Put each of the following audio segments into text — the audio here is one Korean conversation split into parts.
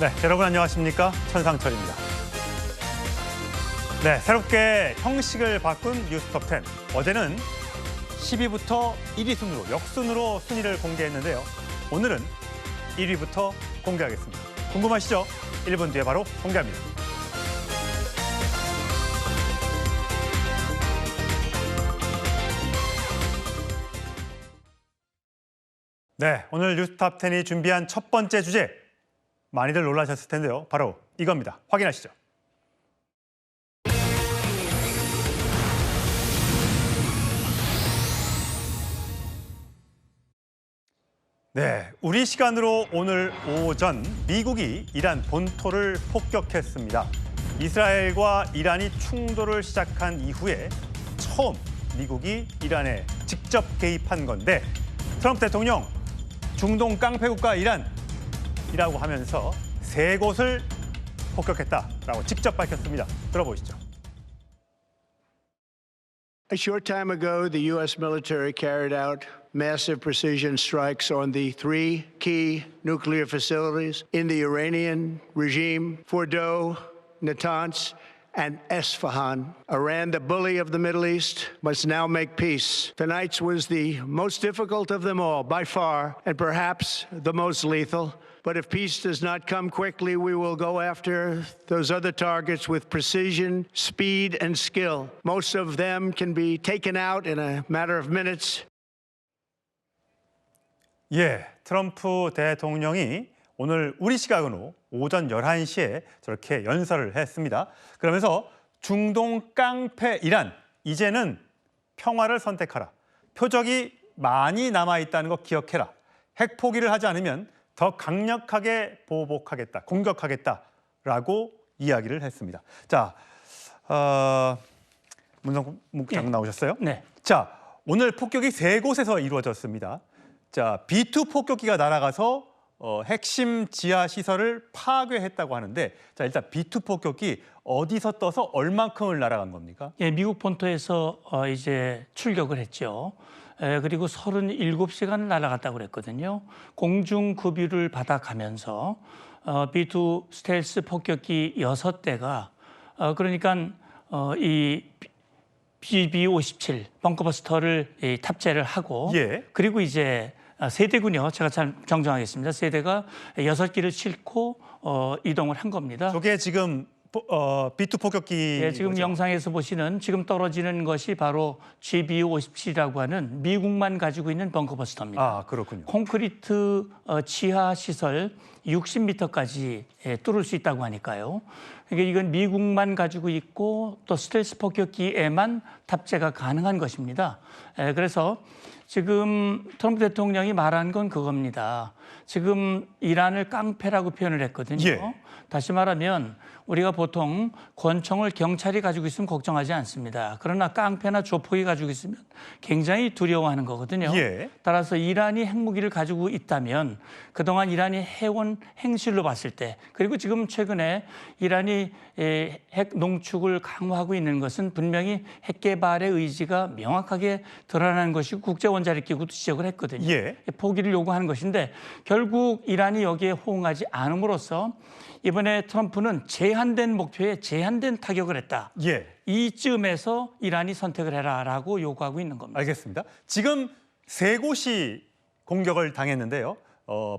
네, 여러분 안녕하십니까? 천상철입니다. 네, 새롭게 형식을 바꾼 뉴스톱10. 어제는 10위부터 1위 순으로, 역순으로 순위를 공개했는데요. 오늘은 1위부터 공개하겠습니다. 궁금하시죠? 1분 뒤에 바로 공개합니다. 네, 오늘 뉴스톱10이 준비한 첫 번째 주제. 많이들 놀라셨을 텐데요. 바로 이겁니다. 확인하시죠. 네, 우리 시간으로 오늘 오전 미국이 이란 본토를 폭격했습니다. 이스라엘과 이란이 충돌을 시작한 이후에 처음 미국이 이란에 직접 개입한 건데 트럼프 대통령 중동 깡패국가 이란이라고 하면서 세 곳을 폭격했다라고 직접 밝혔습니다. 들어보시죠. A short time ago, the U.S. military carried out massive precision strikes on the three key nuclear facilities in the Iranian regime, Fordow, Natanz, and Esfahan. Iran, the bully of the Middle East, must now make peace. Tonight's was the most difficult of them all, by far, and perhaps the most lethal. But if peace does not come quickly, we will go after those other targets with precision, speed, and skill. Most of them can be taken out in a matter of minutes. 예, 트럼프 대통령이 오늘 우리 시각으로 오전 11시에 저렇게 연설을 했습니다. 그러면서 중동 깡패 이란, 이제는 평화를 선택하라. 표적이 많이 남아있다는 거 기억해라. 핵 포기를 하지 않으면 더 강력하게 보복하겠다, 공격하겠다라고 이야기를 했습니다. 자, 문성국 장군 나오셨어요? 네. 자, 오늘 폭격이 세 곳에서 이루어졌습니다. 자, B2 폭격기가 날아가서 핵심 지하 시설을 파괴했다고 하는데, 자, 일단 B2 폭격기 어디서 떠서 얼만큼을 날아간 겁니까? 예, 미국 본토에서 이제 출격을 했죠. 그리고 37시간을 날아갔다고 그랬거든요. 공중 급유를 받아가면서 B2 스텔스 폭격기 6대가 그러니까 이 BB-57 벙커버스터를 탑재를 하고 예. 그리고 이제 세대군요. 제가 잘 정정하겠습니다. 세대가 6기를 싣고 이동을 한 겁니다. 저게 지금 B2 폭격기. 예, 지금 거죠? 영상에서 보시는 지금 떨어지는 것이 바로 GBU-57이라고 하는 미국만 가지고 있는 벙커버스터입니다. 아, 그렇군요. 콘크리트 지하 시설 60m까지 뚫을 수 있다고 하니까요. 그러니까 이건 미국만 가지고 있고 또 스텔스 폭격기에만 탑재가 가능한 것입니다. 그래서 지금 트럼프 대통령이 말한 건 그겁니다. 지금 이란을 깡패라고 표현을 했거든요. 예. 다시 말하면 우리가 보통 권총을 경찰이 가지고 있으면 걱정하지 않습니다. 그러나 깡패나 조폭이 가지고 있으면 굉장히 두려워하는 거거든요. 예. 따라서 이란이 핵무기를 가지고 있다면 그동안 이란이 해온 행실로 봤을 때, 그리고 지금 최근에 이란이 핵 농축을 강화하고 있는 것은 분명히 핵 개발의 의지가 명확하게 드러나는 것이고 국제원자력기구도 지적을 했거든요. 예. 포기를 요구하는 것인데 결국 이란이 여기에 호응하지 않음으로써 이번에 트럼프는 제한된 목표에 제한된 타격을 했다. 예. 이쯤에서 이란이 선택을 해라라고 요구하고 있는 겁니다. 알겠습니다. 지금 세 곳이 공격을 당했는데요.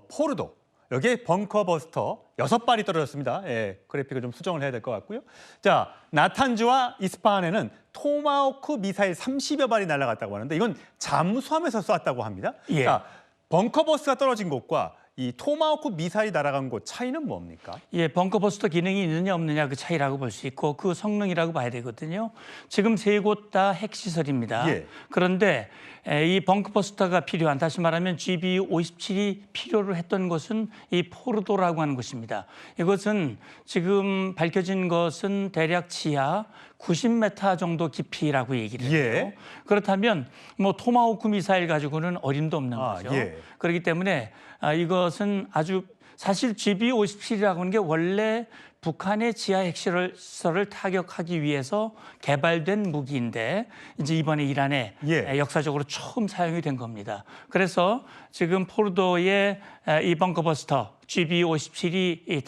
포르도, 여기에 벙커버스터 6발이 떨어졌습니다. 예, 그래픽을 좀 수정을 해야 될 것 같고요. 자, 나탄즈와 이스파한에는 토마호크 미사일 30여 발이 날아갔다고 하는데 이건 잠수함에서 쐈다고 합니다. 예. 자, 벙커버스가 떨어진 곳과 이 토마호크 미사일이 날아간 곳 차이는 뭡니까? 예, 벙커버스터 기능이 있느냐 없느냐 그 차이라고 볼 수 있고 그 성능이라고 봐야 되거든요. 지금 세 곳 다 핵시설입니다. 예. 그런데 이 벙커버스터가 필요한, 다시 말하면 GBU-57이 필요로 했던 곳은 이 포르도라고 하는 곳입니다. 이것은 지금 밝혀진 것은 대략 지하 90m 정도 깊이라고 얘기를 해요. 예. 그렇다면 뭐 토마호크 미사일 가지고는 어림도 없는 거죠. 예. 그렇기 때문에 이것은 아주 사실 GBU-57이라고 하는 게 원래 북한의 지하 핵시설을 타격하기 위해서 개발된 무기인데 이제 이번에 이란에 예. 역사적으로 처음 사용이 된 겁니다. 그래서 지금 포르도의 이 벙커버스터 GB-57이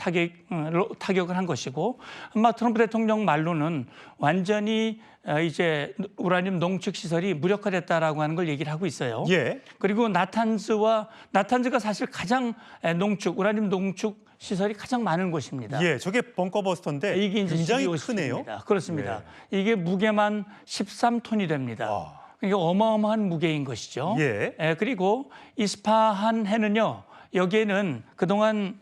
타격을 한 것이고 아마 트럼프 대통령 말로는 완전히 이제 우라늄 농축 시설이 무력화됐다라고 하는 걸 얘기를 하고 있어요. 예. 그리고 나탄즈가 사실 가장 우라늄 농축 시설이 가장 많은 곳입니다. 예, 저게 벙커버스터인데 이게 이제 굉장히 12, 50 크네요. 입니다. 그렇습니다. 이게 무게만 13톤이 됩니다. 와. 그러니까 어마어마한 무게인 것이죠. 예. 그리고 이스파한 해는요. 여기에는 그동안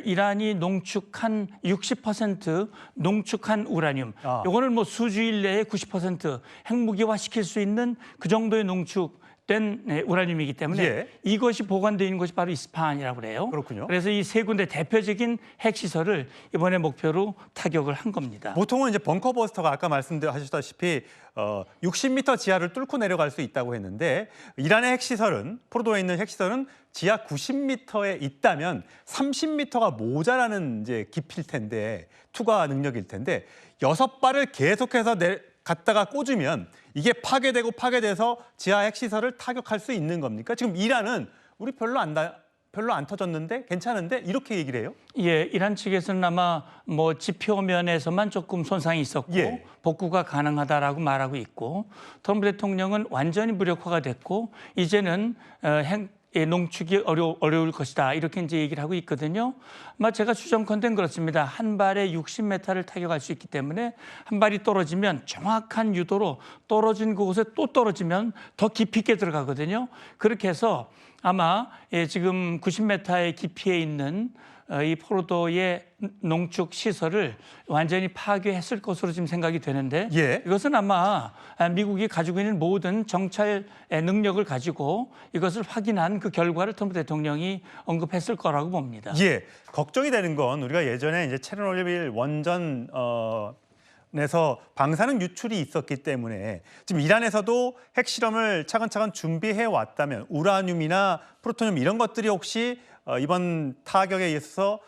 이란이 농축한 60% 농축한 우라늄. 아. 요거는 뭐 수주일 내에 90% 핵무기화 시킬 수 있는 그 정도의 농축된 우라늄이기 때문에 예. 이것이 보관되어 있는 것이 바로 이스파한이라고 그래요. 그렇군요. 그래서 이 세 군데 대표적인 핵시설을 이번에 목표로 타격을 한 겁니다. 보통은 이제 벙커버스터가 아까 말씀하셨다시피 60m 지하를 뚫고 내려갈 수 있다고 했는데 이란의 핵시설은 포르도에 있는 핵시설은 지하 90m에 있다면 30m가 모자라는 이제 깊이일 텐데 투과 능력일 텐데 6발을 계속해서 갖다가 꽂으면 이게 파괴돼서 지하 핵시설을 타격할 수 있는 겁니까? 지금 이란은 우리 별로 안 터졌는데 괜찮은데 이렇게 얘기를 해요? 예, 이란 측에서는 아마 뭐 지표면에서만 조금 손상이 있었고 예. 복구가 가능하다라고 말하고 있고 트럼프 대통령은 완전히 무력화가 됐고 이제는 농축이 어려울 것이다 이렇게 이제 얘기를 하고 있거든요. 아마 제가 추정컨대 그렇습니다. 한 발에 60m를 타격할 수 있기 때문에 한 발이 떨어지면 정확한 유도로 떨어진 그곳에 또 떨어지면 더 깊이 있게 들어가거든요. 그렇게 해서 아마 지금 90m의 깊이에 있는 이 포르도의 농축 시설을 완전히 파괴했을 것으로 지금 생각이 되는데 예. 이것은 아마 미국이 가지고 있는 모든 정찰 능력을 가지고 이것을 확인한 그 결과를 트럼프 대통령이 언급했을 거라고 봅니다. 예. 걱정이 되는 건 우리가 예전에 이제 체르노빌 원전 에서 방사능 유출이 있었기 때문에 지금 이란에서도 핵실험을 차근차근 준비해 왔다면 우라늄이나 프루토늄 이런 것들이 혹시 이번 타격에 의해서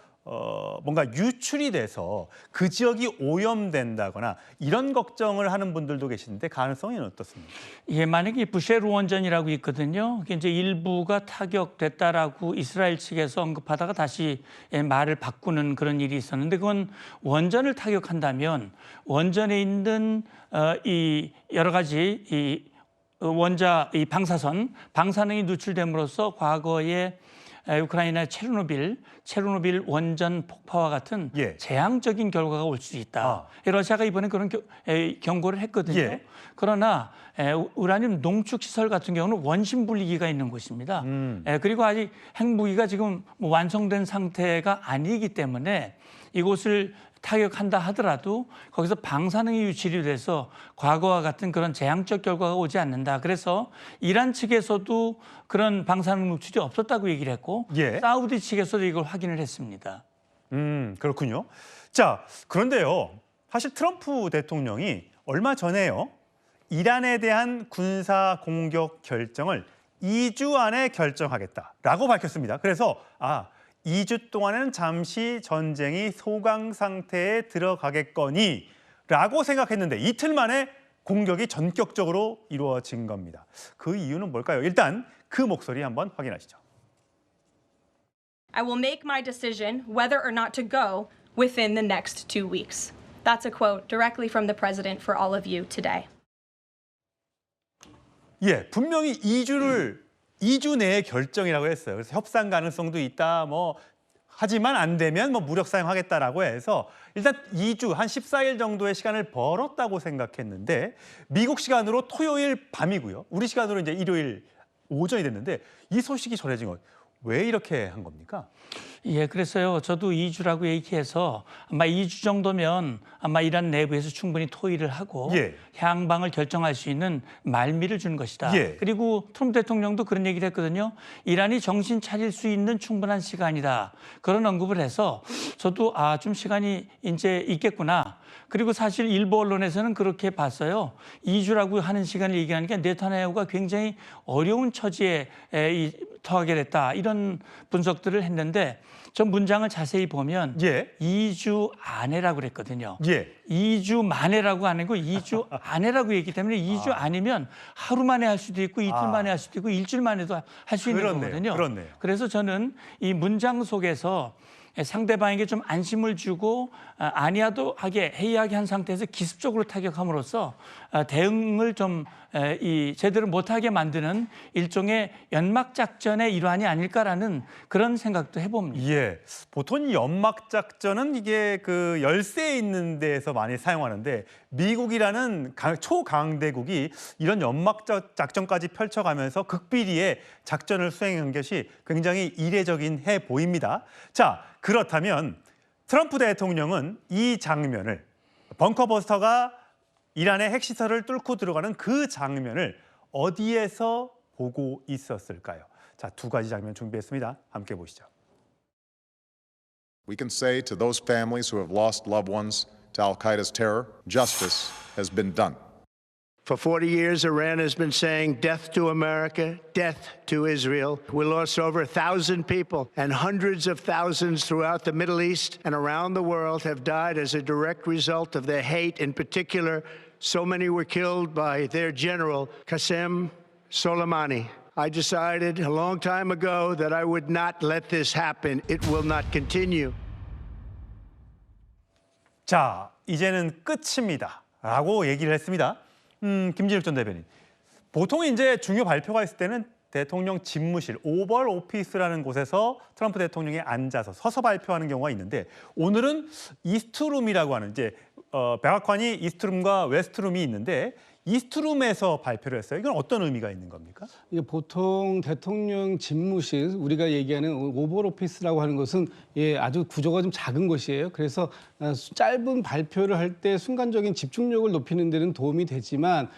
뭔가 유출이 돼서 그 지역이 오염된다거나 이런 걱정을 하는 분들도 계시는데 가능성은 어떻습니까? 예, 만약에 부쉐르 원전이라고 있거든요. 그게 이제 일부가 타격됐다라고 이스라엘 측에서 언급하다가 다시 말을 바꾸는 그런 일이 있었는데 그건 원전을 타격한다면 원전에 있는 이 여러 가지 이 방사능이 누출됨으로써 과거에 우크라이나 체르노빌 원전 폭파와 같은 예. 재앙적인 결과가 올 수 있다. 러시아가 이번에 그런 경고를 했거든요. 예. 그러나 우라늄 농축 시설 같은 경우는 원심 분리기가 있는 곳입니다. 그리고 아직 핵무기가 지금 뭐 완성된 상태가 아니기 때문에 이곳을 타격한다 하더라도 거기서 방사능이 유출이 돼서 과거와 같은 그런 재앙적 결과가 오지 않는다. 그래서 이란 측에서도 그런 방사능 누출이 없었다고 얘기를 했고 예. 사우디 측에서도 이걸 확인을 했습니다. 그렇군요. 자, 그런데요. 사실 트럼프 대통령이 얼마 전에요. 이란에 대한 군사 공격 결정을 2주 안에 결정하겠다라고 밝혔습니다. 그래서 2주 동안은 잠시 전쟁이 소강 상태에 들어가겠거니 라고 생각했는데 이틀 만에 공격이 전격적으로 이루어진 겁니다. 그 이유는 뭘까요? 일단 그 목소리 한번 확인하시죠. I will make my decision whether or not to go within the next 2 weeks. That's a quote directly from the president for all of you today. 예, 분명히 2주 내의 결정이라고 했어요. 그래서 협상 가능성도 있다. 하지만 안 되면 무력 사용하겠다라고 해서 일단 2주 한 14일 정도의 시간을 벌었다고 생각했는데 미국 시간으로 토요일 밤이고요. 우리 시간으로 이제 일요일 오전이 됐는데 이 소식이 전해진 것. 왜 이렇게 한 겁니까? 예, 그래서요. 저도 2주라고 얘기해서 아마 2주 정도면 아마 이란 내부에서 충분히 토의를 하고 예. 향방을 결정할 수 있는 말미를 준 것이다. 예. 그리고 트럼프 대통령도 그런 얘기를 했거든요. 이란이 정신 차릴 수 있는 충분한 시간이다. 그런 언급을 해서 저도 좀 시간이 이제 있겠구나. 그리고 사실 일부 언론에서는 그렇게 봤어요. 2주라고 하는 시간을 얘기하니까 네타냐후가 굉장히 어려운 처지에 처하게 됐다. 이런 분석들을 했는데 저 문장을 자세히 보면 예. 2주 안에라고 그랬거든요. 예. 2주 만에라고 안 하고 2주 안에라고 했기 때문에 2주 아니면 하루 만에 할 수도 있고 이틀 만에 할 수도 있고 일주일 만에도 할 수 있는 그렇네요. 거거든요. 그렇네요. 그래서 저는 이 문장 속에서 상대방에게 좀 안심을 주고 아니야도 하게 해이하게 한 상태에서 기습적으로 타격함으로써 대응을 좀 제대로 못하게 만드는 일종의 연막 작전의 일환이 아닐까라는 그런 생각도 해봅니다. 예. 보통 이 연막 작전은 이게 그 열세에 있는 데에서 많이 사용하는데 미국이라는 초강대국이 이런 연막 작전까지 펼쳐가면서 극비리의 작전을 수행한 것이 굉장히 이례적인 해 보입니다. 자, 그렇다면 트럼프 대통령은 이 장면을 벙커버스터가 이란의 핵시설을 뚫고 들어가는 그 장면을 어디에서 보고 있었을까요? 자, 두 가지 장면 준비했습니다. 함께 보시죠. We can say to those families who have lost loved ones to al-Qaeda's terror, justice has been done. For 40 years, Iran has been saying death to America, death to Israel. We lost over 1,000 people, and hundreds of thousands throughout the Middle East and around the world have died as a direct result of their hate. In particular, so many were killed by their general, Qasem Soleimani. I decided a long time ago that I would not let this happen. It will not continue. 자, 이제는 끝입니다. 라고 얘기를 했습니다. 김진욱 전 대변인. 보통 이제 중요 발표가 있을 때는 대통령 집무실, 오벌 오피스라는 곳에서 트럼프 대통령이 앉아서 서서 발표하는 경우가 있는데 오늘은 이스트룸이라고 하는 이제 백악관이 이스트룸과 웨스트룸이 있는데 이스트룸에서 발표를 했어요. 이건 어떤 의미가 있는 겁니까? 이게 보통 대통령 집무실, 우리가 얘기하는 오벌 오피스라고 하는 것은 아주 구조가 좀 작은 것이에요. 그래서 짧은 발표를 할 때 순간적인 집중력을 높이는 데는 도움이 되지만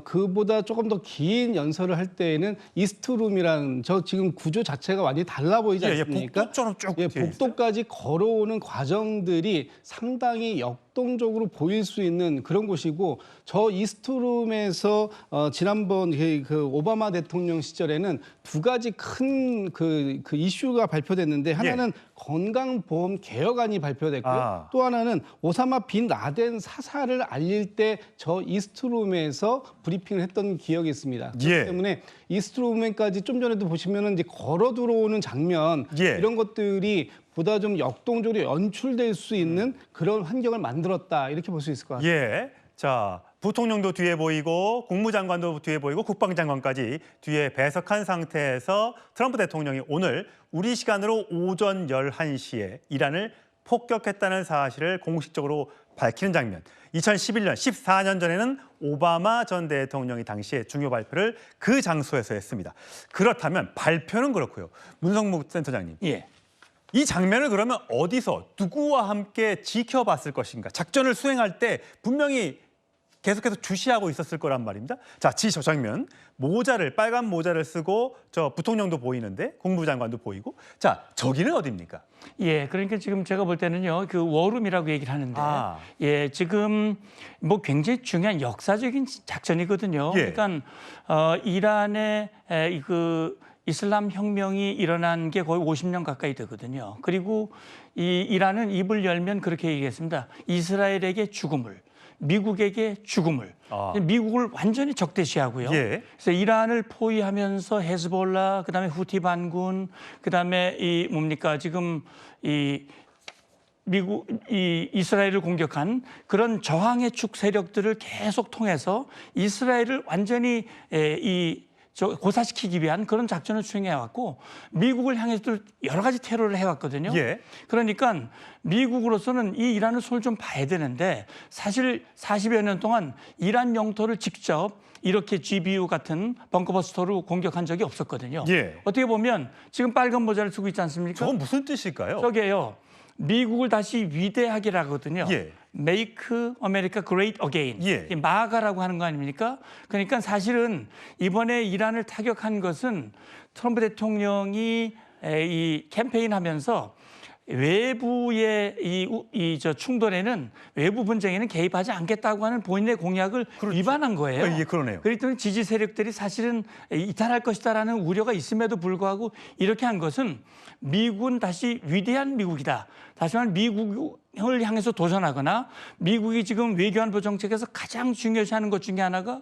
그보다 조금 더 긴 연설을 할 때에는 이스트룸이라는 저 지금 구조 자체가 완전히 달라 보이지 않습니까? 복도처럼 쭉 뒤에 있어요. 복도까지 걸어오는 과정들이 상당히 역동적으로 보일 수 있는 그런 곳이고 저 이스트룸에서 지난번 그 오바마 대통령 시절에는 두 가지 큰 그 이슈가 발표됐는데 하나는 건강보험 개혁안이 발표됐고요. 또 하나는 오사마 빈 라덴 사살을 알릴 때 저 이스트룸에서 브리핑을 했던 기억이 있습니다. 그렇기 때문에 이스트룸에까지 좀 전에도 보시면은 이제 걸어 들어오는 장면 이런 것들이 보다 좀 역동적으로 연출될 수 있는 그런 환경을 만들었다 이렇게 볼 수 있을 것 같습니다. 예. 자, 부통령도 뒤에 보이고 국무장관도 뒤에 보이고 국방장관까지 뒤에 배석한 상태에서 트럼프 대통령이 오늘 우리 시간으로 오전 11시에 이란을 폭격했다는 사실을 공식적으로 밝히는 장면. 2011년, 14년 전에는 오바마 전 대통령이 당시에 중요 발표를 그 장소에서 했습니다. 그렇다면 발표는 그렇고요. 문성무 센터장님. 예. 이 장면을 그러면 어디서 누구와 함께 지켜봤을 것인가? 작전을 수행할 때 분명히 계속해서 주시하고 있었을 거란 말입니다. 자, 저 장면 빨간 모자를 쓰고 저 부통령도 보이는데 국무장관도 보이고 자, 저기는 어디입니까? 예, 그러니까 지금 제가 볼 때는요, 그 워룸이라고 얘기를 하는데, 예, 지금 뭐 굉장히 중요한 역사적인 작전이거든요. 그러니까 이란의 그 이슬람 혁명이 일어난 게 거의 50년 가까이 되거든요. 그리고 이 이란은 입을 열면 그렇게 얘기했습니다. 이스라엘에게 죽음을, 미국에게 죽음을. 미국을 완전히 적대시하고요. 그래서 이란을 포위하면서 헤즈볼라, 그다음에 후티 반군, 그다음에 지금 이스라엘을 공격한 그런 저항의 축 세력들을 계속 통해서 이스라엘을 완전히 고사시키기 위한 그런 작전을 수행해왔고 미국을 향해서도 여러 가지 테러를 해왔거든요. 그러니까 미국으로서는 이 이란을 손을 좀 봐야 되는데 사실 40여 년 동안 이란 영토를 직접 이렇게 GBU 같은 벙커버스터로 공격한 적이 없었거든요. 어떻게 보면 지금 빨간 모자를 쓰고 있지 않습니까? 저건 무슨 뜻일까요? 저게요. 미국을 다시 위대하게 하거든요. Make America Great Again. 마가라고 하는 거 아닙니까? 그러니까 사실은 이번에 이란을 타격한 것은 트럼프 대통령이 이 캠페인하면서 외부의 저 충돌에는 외부 분쟁에는 개입하지 않겠다고 하는 본인의 공약을 위반한 거예요. 그러네요. 그렇기 때문에 지지 세력들이 사실은 이탈할 것이다라는 우려가 있음에도 불구하고 이렇게 한 것은 미국은 다시 위대한 미국이다. 다시 말하면 미국을 향해서 도전하거나 미국이 지금 외교안보 정책에서 가장 중요시하는 것 중에 하나가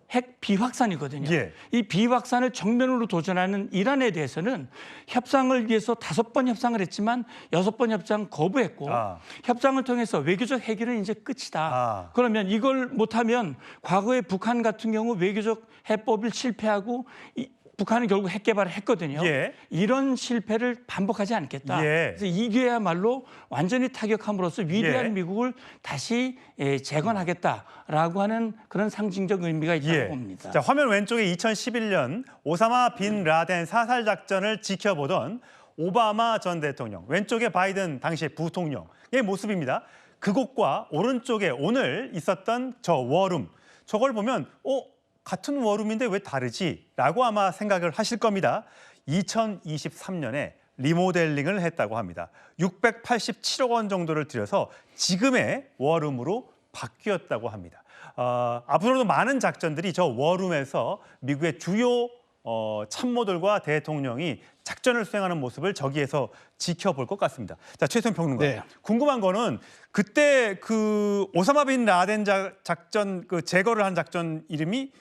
핵 비확산이거든요. 예. 이 비확산을 정면으로 도전하는 이란에 대해서는 협상을 위해서 5번 협상을 했지만 6번 협상 거부했고 협상을 통해서 외교적 해결은 이제 끝이다. 그러면 이걸 못하면 과거에 북한 같은 경우 외교적 해법을 실패하고 북한은 결국 핵 개발을 했거든요. 예. 이런 실패를 반복하지 않겠다. 예. 그래서 이 기회야말로 완전히 타격함으로써 위대한 예. 미국을 다시 재건하겠다라고 하는 그런 상징적 의미가 있다고 봅니다. 자, 화면 왼쪽에 2011년 오사마 빈 라덴 사살 작전을 지켜보던 오바마 전 대통령, 왼쪽에 바이든 당시 부통령의 모습입니다. 그곳과 오른쪽에 오늘 있었던 저 워룸, 저걸 보면 같은 워룸인데 왜 다르지? 라고 아마 생각을 하실 겁니다. 2023년에 리모델링을 했다고 합니다. 687억 원 정도를 들여서 지금의 워룸으로 바뀌었다고 합니다. 앞으로도 많은 작전들이 저 워룸에서 미국의 주요 참모들과 대통령이 작전을 수행하는 모습을 저기에서 지켜볼 것 같습니다. 자, 최수영 평론가. 네. 궁금한 거는 그때 그 오사마 빈 라덴 작전 그 제거를 한 작전 이름이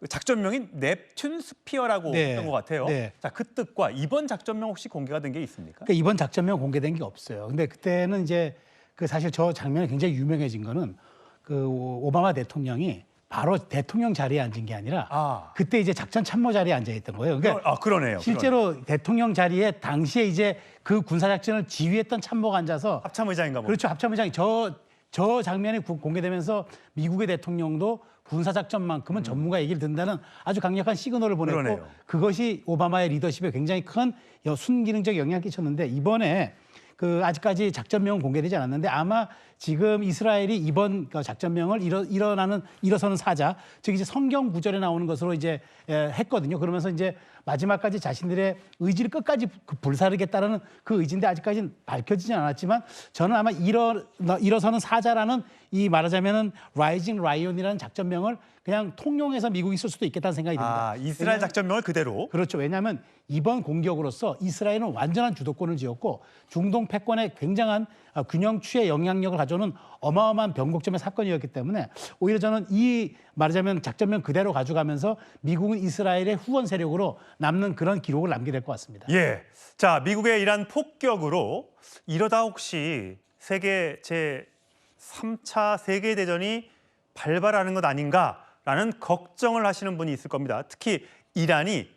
작전명인 넵튠 스피어라고 네. 했던 것 같아요. 네. 자, 그 뜻과 이번 작전명 혹시 공개가 된 게 있습니까? 그러니까 이번 작전명 공개된 게 없어요. 근데 그때는 이제 그 사실 저 장면이 굉장히 유명해진 거는 그 오바마 대통령이 바로 대통령 자리에 앉은 게 아니라 그때 이제 작전 참모 자리에 앉아 있던 거예요. 그러니까 그러네요. 실제로 대통령 자리에 당시에 이제 그 군사 작전을 지휘했던 참모가 앉아서 합참의장인가 뭐. 그렇죠. 합참의장이 저 장면이 공개되면서 미국의 대통령도 군사작전만큼은 전문가 얘기를 듣는다는 아주 강력한 시그널을 보냈고 그러네요. 그것이 오바마의 리더십에 굉장히 큰 순기능적 영향을 끼쳤는데 이번에 그 아직까지 작전명은 공개되지 않았는데 아마 지금 이스라엘이 이번 작전명을 일어서는 사자, 즉 이제 성경 구절에 나오는 것으로 이제 했거든요. 그러면서 이제 마지막까지 자신들의 의지를 끝까지 불사르겠다는 그 의지인데 아직까지는 밝혀지진 않았지만 저는 아마 일어서는 사자라는 이 말하자면은 라이징 라이온이라는 작전명을 그냥 통용해서 미국이 쓸 수도 있겠다는 생각이 듭니다. 이스라엘 작전명을 그대로. 그렇죠. 왜냐하면 이번 공격으로서 이스라엘은 완전한 주도권을 쥐었고 중동 패권에 굉장한 균형추의 영향력을 가져오는 어마어마한 변곡점의 사건이었기 때문에 오히려 저는 이 말하자면 작전명 그대로 가져가면서 미국은 이스라엘의 후원 세력으로 남는 그런 기록을 남게 될 것 같습니다. 예. 자, 미국의 이란 폭격으로 이러다 혹시 세계 제3차 세계대전이 발발하는 것 아닌가라는 걱정을 하시는 분이 있을 겁니다. 특히 이란이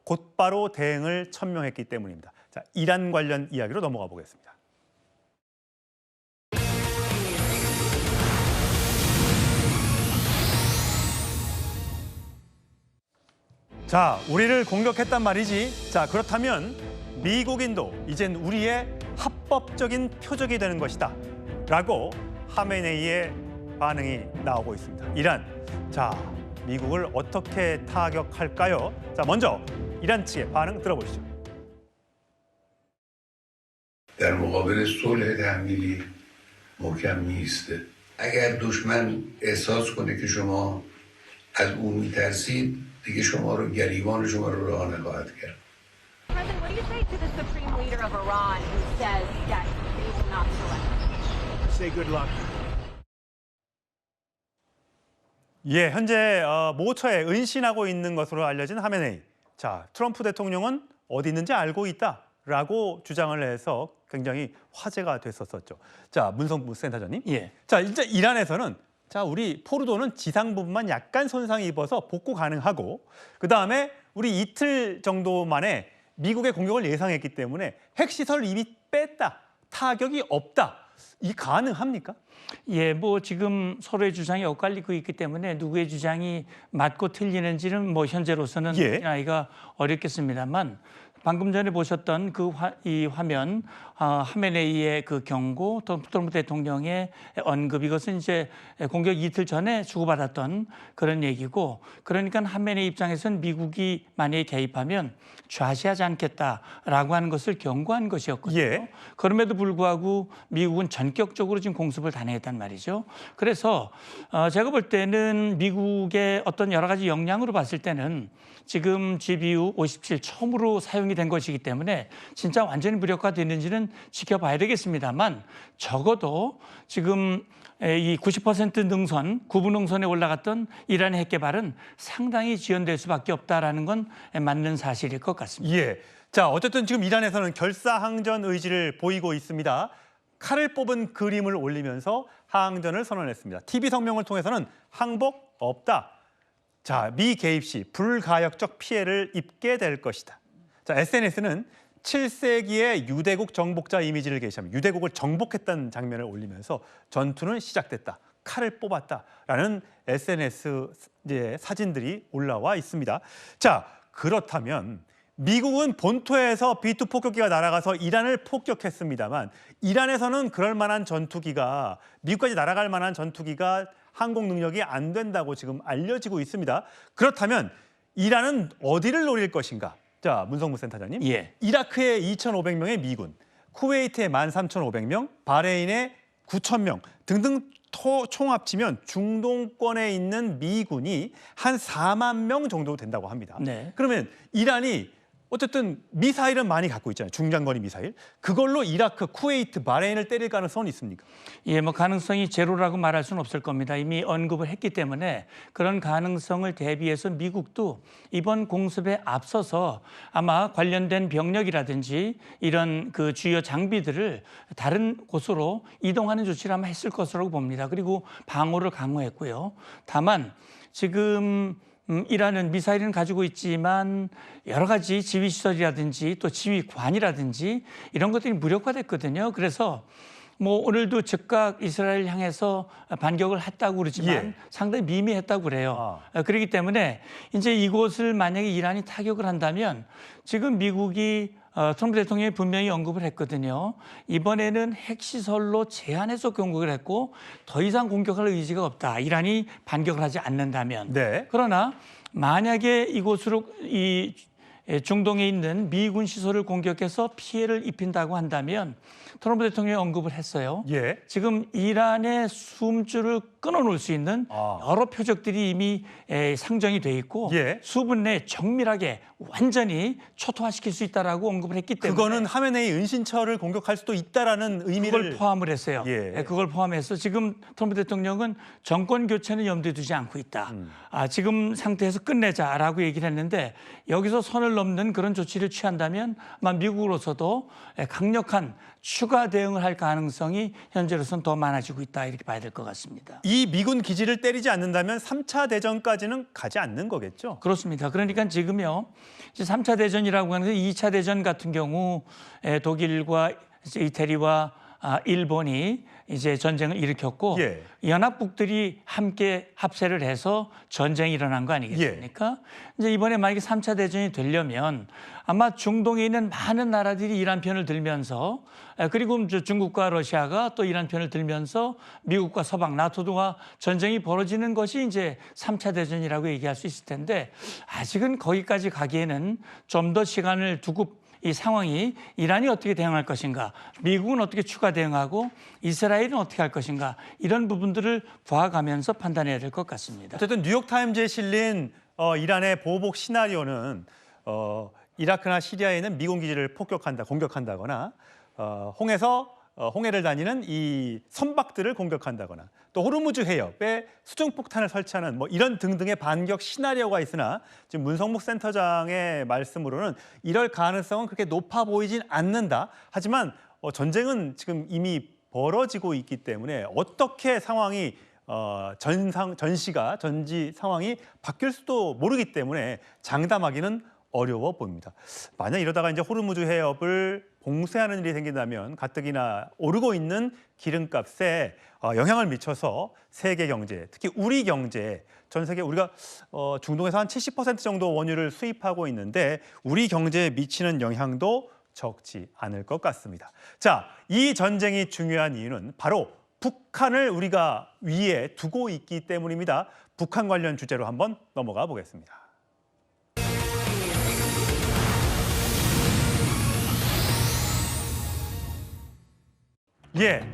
곧바로 대응을 천명했기 때문입니다. 자, 이란 관련 이야기로 넘어가 보겠습니다. 자, 우리를 공격했단 말이지. 자, 그렇다면 미국인도 이젠 우리의 합법적인 표적이 되는 것이다 라고 하메네이의 반응이 나오고 있습니다. 이란, 자, 미국을 어떻게 타격할까요? 자, 먼저 이란 측의 반응 들어보시죠. در مقابل صلح تحمیلی محکم نیسته. اگر دشمن احساس کنه که شما از او میترسید دیگه شما رو گریبان شما رو رها نخواهد کرد. President, what do you say to the supreme leader of Iran who says that they will not surrender? Say good luck. 예, 현재 모처에 은신하고 있는 것으로 알려진 하메네이. 자, 트럼프 대통령은 어디 있는지 알고 있다라고 주장을 해서 굉장히 화제가 됐었죠. 자, 문성부 센터장님. 예. 자, 이제 이란에서는 자, 우리 포르도는 지상 부분만 약간 손상이 입어서 복구 가능하고 그다음에 우리 이틀 정도 만에 미국의 공격을 예상했기 때문에 핵시설을 이미 뺐다. 타격이 없다. 이 가능합니까? 예, 뭐 지금 서로의 주장이 엇갈리고 있기 때문에 누구의 주장이 맞고 틀리는지는 뭐 현재로서는 확인하기가 어렵겠습니다만 방금 전에 보셨던 이 화면 하메네이의 그 경고, 트럼프 대통령의 언급 이것은 이제 공격 이틀 전에 주고받았던 그런 얘기고 그러니까 하메네이 입장에서는 미국이 만약에 개입하면 좌시하지 않겠다라고 하는 것을 경고한 것이었거든요. 예. 그럼에도 불구하고 미국은 전격적으로 지금 공습을 단행했단 말이죠. 그래서 제가 볼 때는 미국의 어떤 여러 가지 역량으로 봤을 때는 지금 GBU-57 처음으로 사용이 상황이 된 것이기 때문에 진짜 완전히 무력화되는지는 지켜봐야 되겠습니다만 적어도 지금 이 90% 능선, 구부 능선에 올라갔던 이란의 핵 개발은 상당히 지연될 수밖에 없다라는 건 맞는 사실일 것 같습니다. 예. 자, 어쨌든 지금 이란에서는 결사항전 의지를 보이고 있습니다. 칼을 뽑은 그림을 올리면서 항전을 선언했습니다. TV 성명을 통해서는 항복 없다. 자, 미 개입 시 불가역적 피해를 입게 될 것이다. 자, SNS는 7세기의 유대국 정복자 이미지를 게시하며 유대국을 정복했다는 장면을 올리면서 전투는 시작됐다. 칼을 뽑았다라는 SNS 사진들이 올라와 있습니다. 자, 그렇다면 미국은 본토에서 B2 폭격기가 날아가서 이란을 폭격했습니다만 이란에서는 그럴 만한 전투기가 미국까지 날아갈 만한 전투기가 항공 능력이 안 된다고 지금 알려지고 있습니다. 그렇다면 이란은 어디를 노릴 것인가? 자, 문성무 센터장님. 예. 이라크에 2,500명의 미군, 쿠웨이트에 13,500명, 바레인에 9,000명 등등 총 합치면 중동권에 있는 미군이 한 4만 명 정도 된다고 합니다. 네. 그러면 이란이 어쨌든 미사일은 많이 갖고 있잖아요. 중장거리 미사일. 그걸로 이라크, 쿠웨이트, 바레인을 때릴 가능성은 있습니까? 예, 뭐 가능성이 제로라고 말할 수는 없을 겁니다. 이미 언급을 했기 때문에 그런 가능성을 대비해서 미국도 이번 공습에 앞서서 아마 관련된 병력이라든지 이런 그 주요 장비들을 다른 곳으로 이동하는 조치를 아마 했을 것으로 봅니다. 그리고 방어를 강화했고요. 다만 지금 이란은 미사일은 가지고 있지만 여러 가지 지휘시설이라든지 또 지휘관이라든지 이런 것들이 무력화됐거든요. 그래서 뭐 오늘도 즉각 이스라엘 향해서 반격을 했다고 그러지만 예. 상당히 미미했다고 그래요. 그렇기 때문에 이제 이곳을 만약에 이란이 타격을 한다면 지금 미국이 트럼프 대통령이 분명히 언급을 했거든요. 이번에는 핵시설로 제한해서 공격을 했고 더 이상 공격할 의지가 없다. 이란이 반격을 하지 않는다면. 네. 그러나 만약에 이곳으로 이 중동에 있는 미군 시설을 공격해서 피해를 입힌다고 한다면 트럼프 대통령이 언급을 했어요. 예. 지금 이란의 숨줄을 끊어놓을 수 있는 여러 표적들이 이미 상정이 돼 있고 예. 수분 내에 정밀하게 완전히 초토화시킬 수 있다라고 언급을 했기 때문에 그거는 하메네이 은신처를 공격할 수도 있다라는 의미를 그걸 포함을 했어요. 예. 그걸 포함해서 지금 트럼프 대통령은 정권 교체는 염두에 두지 않고 있다. 지금 상태에서 끝내자라고 얘기를 했는데 여기서 선을 넘는 그런 조치를 취한다면 아마 미국으로서도 강력한 추가 대응을 할 가능성이 현재로서는 더 많아지고 있다 이렇게 봐야 될 것 같습니다. 이 미군 기지를 때리지 않는다면 3차 대전까지는 가지 않는 거겠죠? 그렇습니다. 그러니까 지금요, 이제 3차 대전이라고 하는 게 2차 대전 같은 경우 독일과 이태리와 일본이 이제 전쟁을 일으켰고 예. 연합국들이 함께 합세를 해서 전쟁이 일어난 거 아니겠습니까? 이제 이번에 만약에 3차 대전이 되려면 아마 중동에 있는 많은 나라들이 이란 편을 들면서 그리고 중국과 러시아가 또 이란 편을 들면서 미국과 서방, 나토도가 전쟁이 벌어지는 것이 이제 3차 대전이라고 얘기할 수 있을 텐데 아직은 거기까지 가기에는 좀 더 시간을 두고 이 상황이 이란이 어떻게 대응할 것인가, 미국은 어떻게 추가 대응하고 이스라엘은 어떻게 할 것인가 이런 부분들을 봐가면서 판단해야 될 것 같습니다. 어쨌든 뉴욕타임즈에 실린 이란의 보복 시나리오는 이라크나 시리아에 있는 미군 기지를 공격한다거나 홍해를 다니는 이 선박들을 공격한다거나 또 호르무즈 해협에 수중폭탄을 설치하는 뭐 이런 등등의 반격 시나리오가 있으나 지금 문성목 센터장의 말씀으로는 이럴 가능성은 그렇게 높아 보이진 않는다. 하지만 전쟁은 지금 이미 벌어지고 있기 때문에 어떻게 상황이 전지 상황이 바뀔 수도 모르기 때문에 장담하기는 어려워 보입니다. 만약 이러다가 이제 호르무즈 해협을 봉쇄하는 일이 생긴다면 가뜩이나 오르고 있는 기름값에 영향을 미쳐서 세계 경제, 특히 우리 경제, 전 세계 우리가 중동에서 한 70% 정도 원유를 수입하고 있는데 우리 경제에 미치는 영향도 적지 않을 것 같습니다. 자, 이 전쟁이 중요한 이유는 바로 북한을 우리가 위에 두고 있기 때문입니다. 북한 관련 주제로 한번 넘어가 보겠습니다. 예,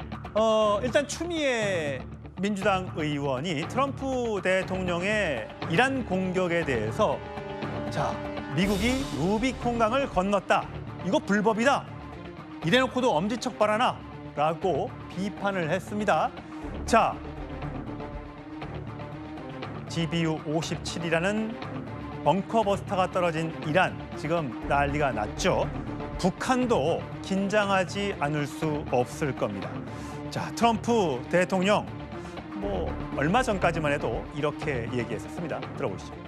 일단 추미애 민주당 의원이 트럼프 대통령의 이란 공격에 대해서 미국이 루비콘강을 건넜다. 이거 불법이다. 이래놓고도 엄지척 바라나? 라고 비판을 했습니다. 자, GBU-57이라는 벙커버스터가 떨어진 이란, 지금 난리가 났죠. 북한도 긴장하지 않을 수 없을 겁니다. 자, 트럼프 대통령 뭐 얼마 전까지만 해도 이렇게 얘기했었습니다. 들어보시죠.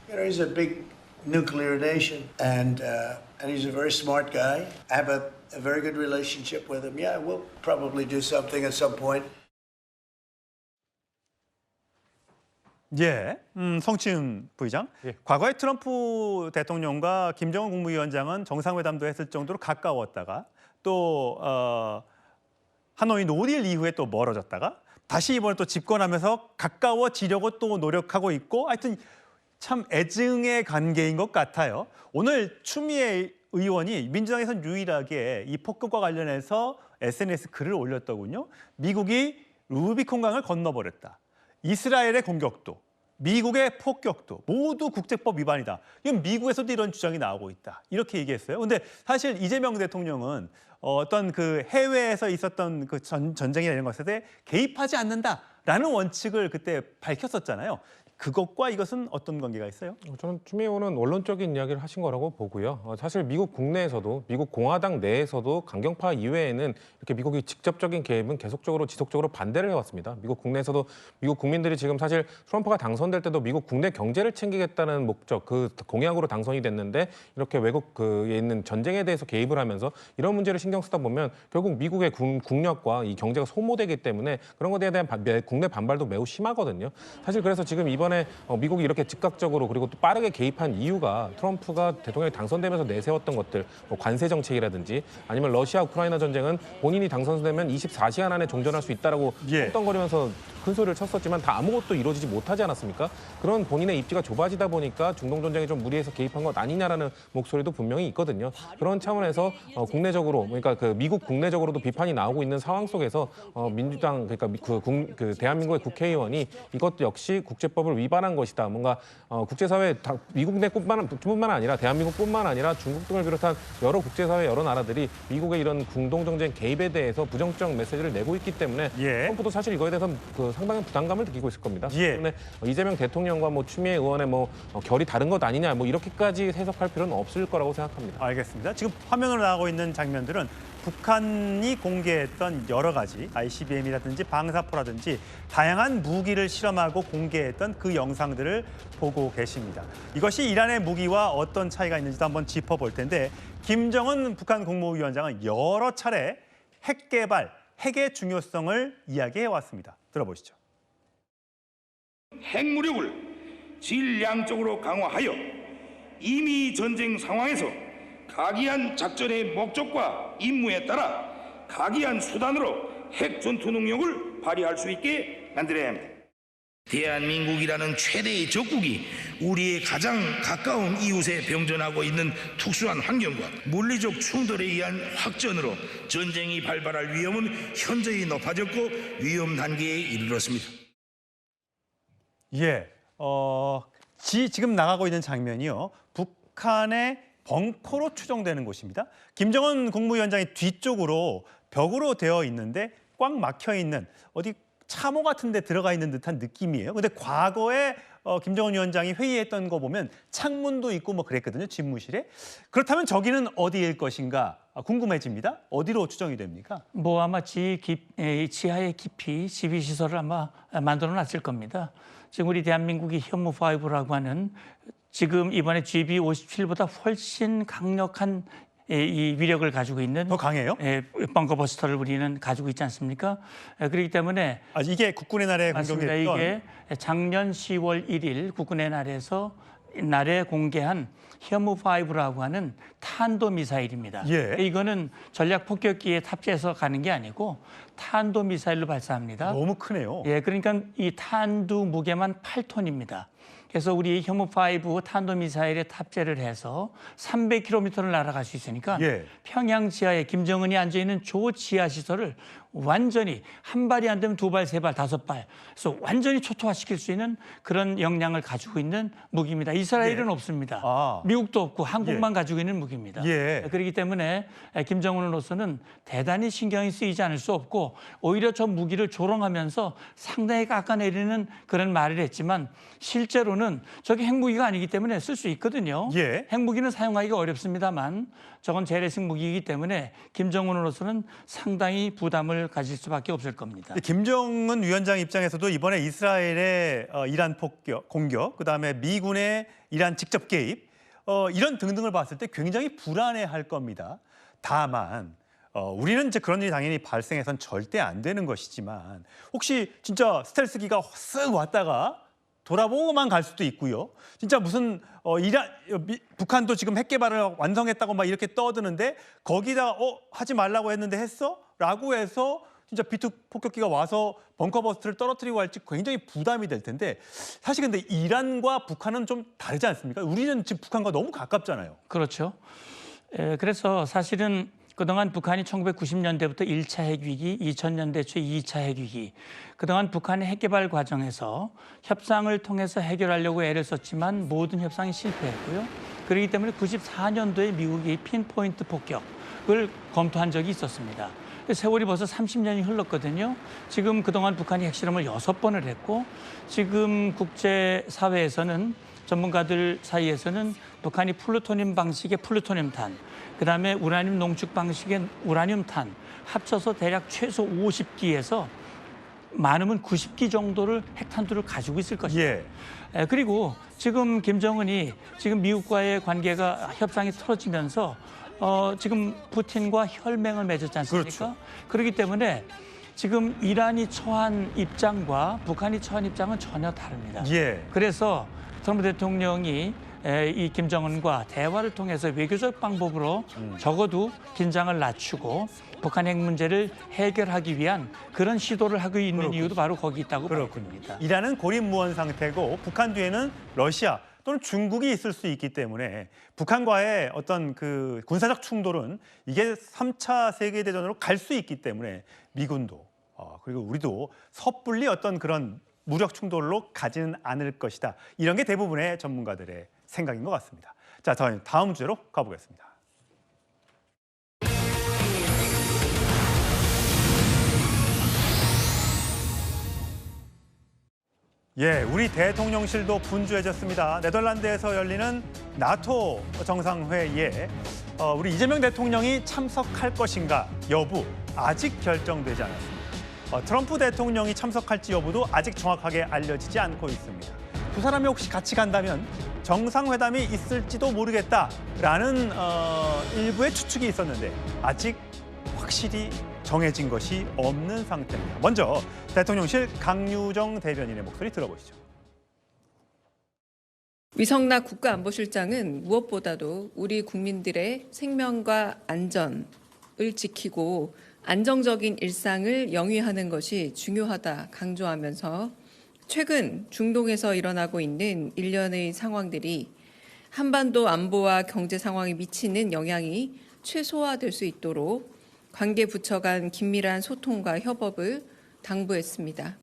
You know, he's a big nuclear nation, and he's a very smart guy. I have a very good relationship with him. Yeah, we'll probably do something at some point. 예, 성치은 부의장. 과거에 트럼프 대통령과 김정은 국무위원장은 정상회담도 했을 정도로 가까웠다가 또 하노이 노딜 이후에 또 멀어졌다가 다시 이번에 또 집권하면서 가까워지려고 또 노력하고 있고 하여튼 참 애증의 관계인 것 같아요. 오늘 추미애 의원이 민주당에서는 유일하게 이 폭격과 관련해서 SNS 글을 올렸더군요. 미국이 루비콘강을 건너버렸다. 이스라엘의 공격도, 미국의 폭격도 모두 국제법 위반이다. 이건 미국에서도 이런 주장이 나오고 있다. 이렇게 얘기했어요. 근데 사실 이재명 대통령은 어떤 그 해외에서 있었던 그 전쟁이나 이런 것에 개입하지 않는다라는 원칙을 그때 밝혔었잖아요. 그것과 이것은 어떤 관계가 있어요? 저는 추미애 의원은 원론적인 이야기를 하신 거라고 보고요. 사실 미국 국내에서도 미국 공화당 내에서도 강경파 이외에는 이렇게 미국이 직접적인 개입은 계속적으로 지속적으로 반대를 해왔습니다. 미국 국내에서도 미국 국민들이 지금 사실 트럼프가 당선될 때도 미국 국내 경제를 챙기겠다는 목적, 그 공약으로 당선이 됐는데 이렇게 외국에 있는 전쟁에 대해서 개입을 하면서 이런 문제를 신경 쓰다 보면 결국 미국의 국력과 이 경제가 소모되기 때문에 그런 것에 대한 국내 반발도 매우 심하거든요. 사실 그래서 지금 이번에 미국이 이렇게 즉각적으로 그리고 또 빠르게 개입한 이유가 트럼프가 대통령이 당선되면서 내세웠던 것들, 뭐 관세 정책이라든지 아니면 러시아 우크라이나 전쟁은 본인이 당선되면 24시간 안에 종전할 수 있다라고 떵떵거리면서 큰 소리를 쳤었지만 다 아무것도 이루어지지 못하지 않았습니까? 그런 본인의 입지가 좁아지다 보니까 중동 전쟁에 좀 무리해서 개입한 것 아니냐라는 목소리도 분명히 있거든요. 그런 차원에서 국내적으로 그러니까 그 미국 국내적으로도 비판이 나오고 있는 상황 속에서 민주당 그러니까 그 대한민국의 국회의원이 이것도 역시 국제법을 위반한 것이다. 뭔가 국제사회 미국 내뿐만 아니라 대한민국뿐만 아니라 중국 등을 비롯한 여러 국제사회 여러 나라들이 미국의 이런 중동 전쟁 개입에 대해서 부정적 메시지를 내고 있기 때문에 트럼프도 사실 이거에 대해서 상당한 부담감을 느끼고 있을 겁니다. 때문에 이재명 대통령과 뭐 추미애 의원의 뭐 결이 다른 것 아니냐 뭐 이렇게까지 해석할 필요는 없을 거라고 생각합니다. 알겠습니다. 지금 화면으로 나오고 있는 장면들은 북한이 공개했던 여러 가지 ICBM이라든지 방사포라든지 다양한 무기를 실험하고 공개했던 그 영상들을 보고 계십니다. 이것이 이란의 무기와 어떤 차이가 있는지도 한번 짚어볼 텐데 김정은 북한 국무위원장은 여러 차례 핵 개발, 핵의 중요성을 이야기해왔습니다. 들어보시죠. 핵무력을 질량적으로 강화하여 이미 전쟁 상황에서 각이한 작전의 목적과 임무에 따라 각이한 수단으로 핵 전투 능력을 발휘할 수 있게 만들어야 합니다. 대한민국이라는 최대의 적국이 우리의 가장 가까운 이웃에 병전하고 있는 특수한 환경과 물리적 충돌에 의한 확전으로 전쟁이 발발할 위험은 현저히 높아졌고 위험 단계에 이르렀습니다. 지금 나가고 있는 장면이요. 북한의 벙커로 추정되는 곳입니다. 김정은 국무위원장이 뒤쪽으로 벽으로 되어 있는데 꽉 막혀 있는 어디 참호 같은 데 들어가 있는 듯한 느낌이에요. 근데 과거에 김정은 위원장이 회의했던 거 보면 창문도 있고 뭐 그랬거든요. 집무실에. 그렇다면 저기는 어디일 것인가 궁금해집니다. 어디로 추정이 됩니까? 뭐 아마 지하의 깊이 지휘시설을 아마 만들어 놨을 겁니다. 지금 우리 대한민국이 현무5라고 하는 지금 이번에 GB-57보다 훨씬 강력한 이 위력을 가지고 있는 더 강해요? 벙커버스터를 우리는 가지고 있지 않습니까? 그렇기 때문에 이게 국군의 날에 맞습니다. 공개했던 이게 작년 10월 1일 국군의 날에 공개한 현무5라고 하는 탄도미사일입니다. 이거는 전략폭격기에 탑재해서 가는 게 아니고 탄도미사일로 발사합니다. 너무 크네요. 그러니까 이 탄두 무게만 8톤입니다. 그래서 우리 현무5 탄도미사일에 탑재를 해서 300km를 날아갈 수 있으니까 평양 지하에 김정은이 앉아있는 조 지하 시설을 완전히 한 발이 안 되면 두 발, 세 발, 다섯 발, 그래서 완전히 초토화시킬 수 있는 그런 역량을 가지고 있는 무기입니다. 이스라엘은 예. 없습니다. 아. 미국도 없고 한국만 가지고 있는 무기입니다. 예. 그렇기 때문에 김정은으로서는 대단히 신경이 쓰이지 않을 수 없고 오히려 저 무기를 조롱하면서 상당히 깎아내리는 그런 말을 했지만 실제로는 저게 핵무기가 아니기 때문에 쓸 수 있거든요. 예. 핵무기는 사용하기가 어렵습니다만 저건 재래식 무기이기 때문에 김정은으로서는 상당히 부담을 가질 수밖에 없을 겁니다. 김정은 위원장 입장에서도 이번에 이스라엘의 이란 공격, 그다음에 미군의 이란 직접 개입, 이런 등등을 봤을 때 굉장히 불안해할 겁니다. 다만 우리는 이제 그런 일이 당연히 발생해서는 절대 안 되는 것이지만 혹시 진짜 스텔스기가 쓱 왔다가 돌아보고만 갈 수도 있고요. 진짜 무슨 북한도 지금 핵 개발을 완성했다고 막 이렇게 떠드는데 거기다 하지 말라고 했는데 했어? 라고 해서 진짜 B2 폭격기가 와서 벙커버스트를 떨어뜨리고 할지 굉장히 부담이 될 텐데 사실 근데 이란과 북한은 좀 다르지 않습니까? 우리는 지금 북한과 너무 가깝잖아요. 그렇죠. 그래서 사실은 그동안 북한이 1990년대부터 1차 핵위기, 2000년대 초 2차 핵위기, 그동안 북한의 핵개발 과정에서 협상을 통해서 해결하려고 애를 썼지만 모든 협상이 실패했고요. 그렇기 때문에 94년도에 미국이 핀포인트 폭격을 검토한 적이 있었습니다. 세월이 벌써 30년이 흘렀거든요. 지금 그동안 북한이 핵실험을 6번을 했고 지금 국제사회에서는 전문가들 사이에서는 북한이 플루토늄 방식의 플루토늄탄, 그다음에 우라늄 농축 방식의 우라늄탄 합쳐서 대략 최소 50기에서 많으면 90기 정도를 핵탄두를 가지고 있을 것입니다. 예. 그리고 지금 김정은이 지금 미국과의 관계가 협상이 틀어지면서 지금 푸틴과 혈맹을 맺었지 않습니까? 그렇죠. 그렇기 때문에 지금 이란이 처한 입장과 북한이 처한 입장은 전혀 다릅니다. 예. 그래서 트럼프 대통령이 이 김정은과 대화를 통해서 외교적 방법으로 적어도 긴장을 낮추고 북한 핵 문제를 해결하기 위한 그런 시도를 하고 있는 이유도 바로 거기 있다고 보입니다. 이란은 고립무원 상태고 북한 뒤에는 러시아 또는 중국이 있을 수 있기 때문에 북한과의 어떤 그 군사적 충돌은 이게 3차 세계대전으로 갈 수 있기 때문에 미군도 그리고 우리도 섣불리 어떤 그런 무력 충돌로 가지는 않을 것이다. 이런 게 대부분의 전문가들의 생각인 것 같습니다. 자, 저희 다음 주제로 가보겠습니다. 예, 우리 대통령실도 분주해졌습니다. 네덜란드에서 열리는 나토 정상회의에 우리 이재명 대통령이 참석할 것인가 여부 아직 결정되지 않았습니다. 트럼프 대통령이 참석할지 여부도 아직 정확하게 알려지지 않고 있습니다. 두 사람이 혹시 같이 간다면 정상회담이 있을지도 모르겠다라는 일부의 추측이 있었는데 아직 확실히 정해진 것이 없는 상태입니다. 먼저 대통령실 강유정 대변인의 목소리 들어보시죠. 위성락 국가안보실장은 무엇보다도 우리 국민들의 생명과 안전을 지키고 안정적인 일상을 영위하는 것이 중요하다 강조하면서 최근 중동에서 일어나고 있는 일련의 상황들이 한반도 안보와 경제 상황에 미치는 영향이 최소화될 수 있도록 관계 부처 간 긴밀한 소통과 협업을 당부했습니다.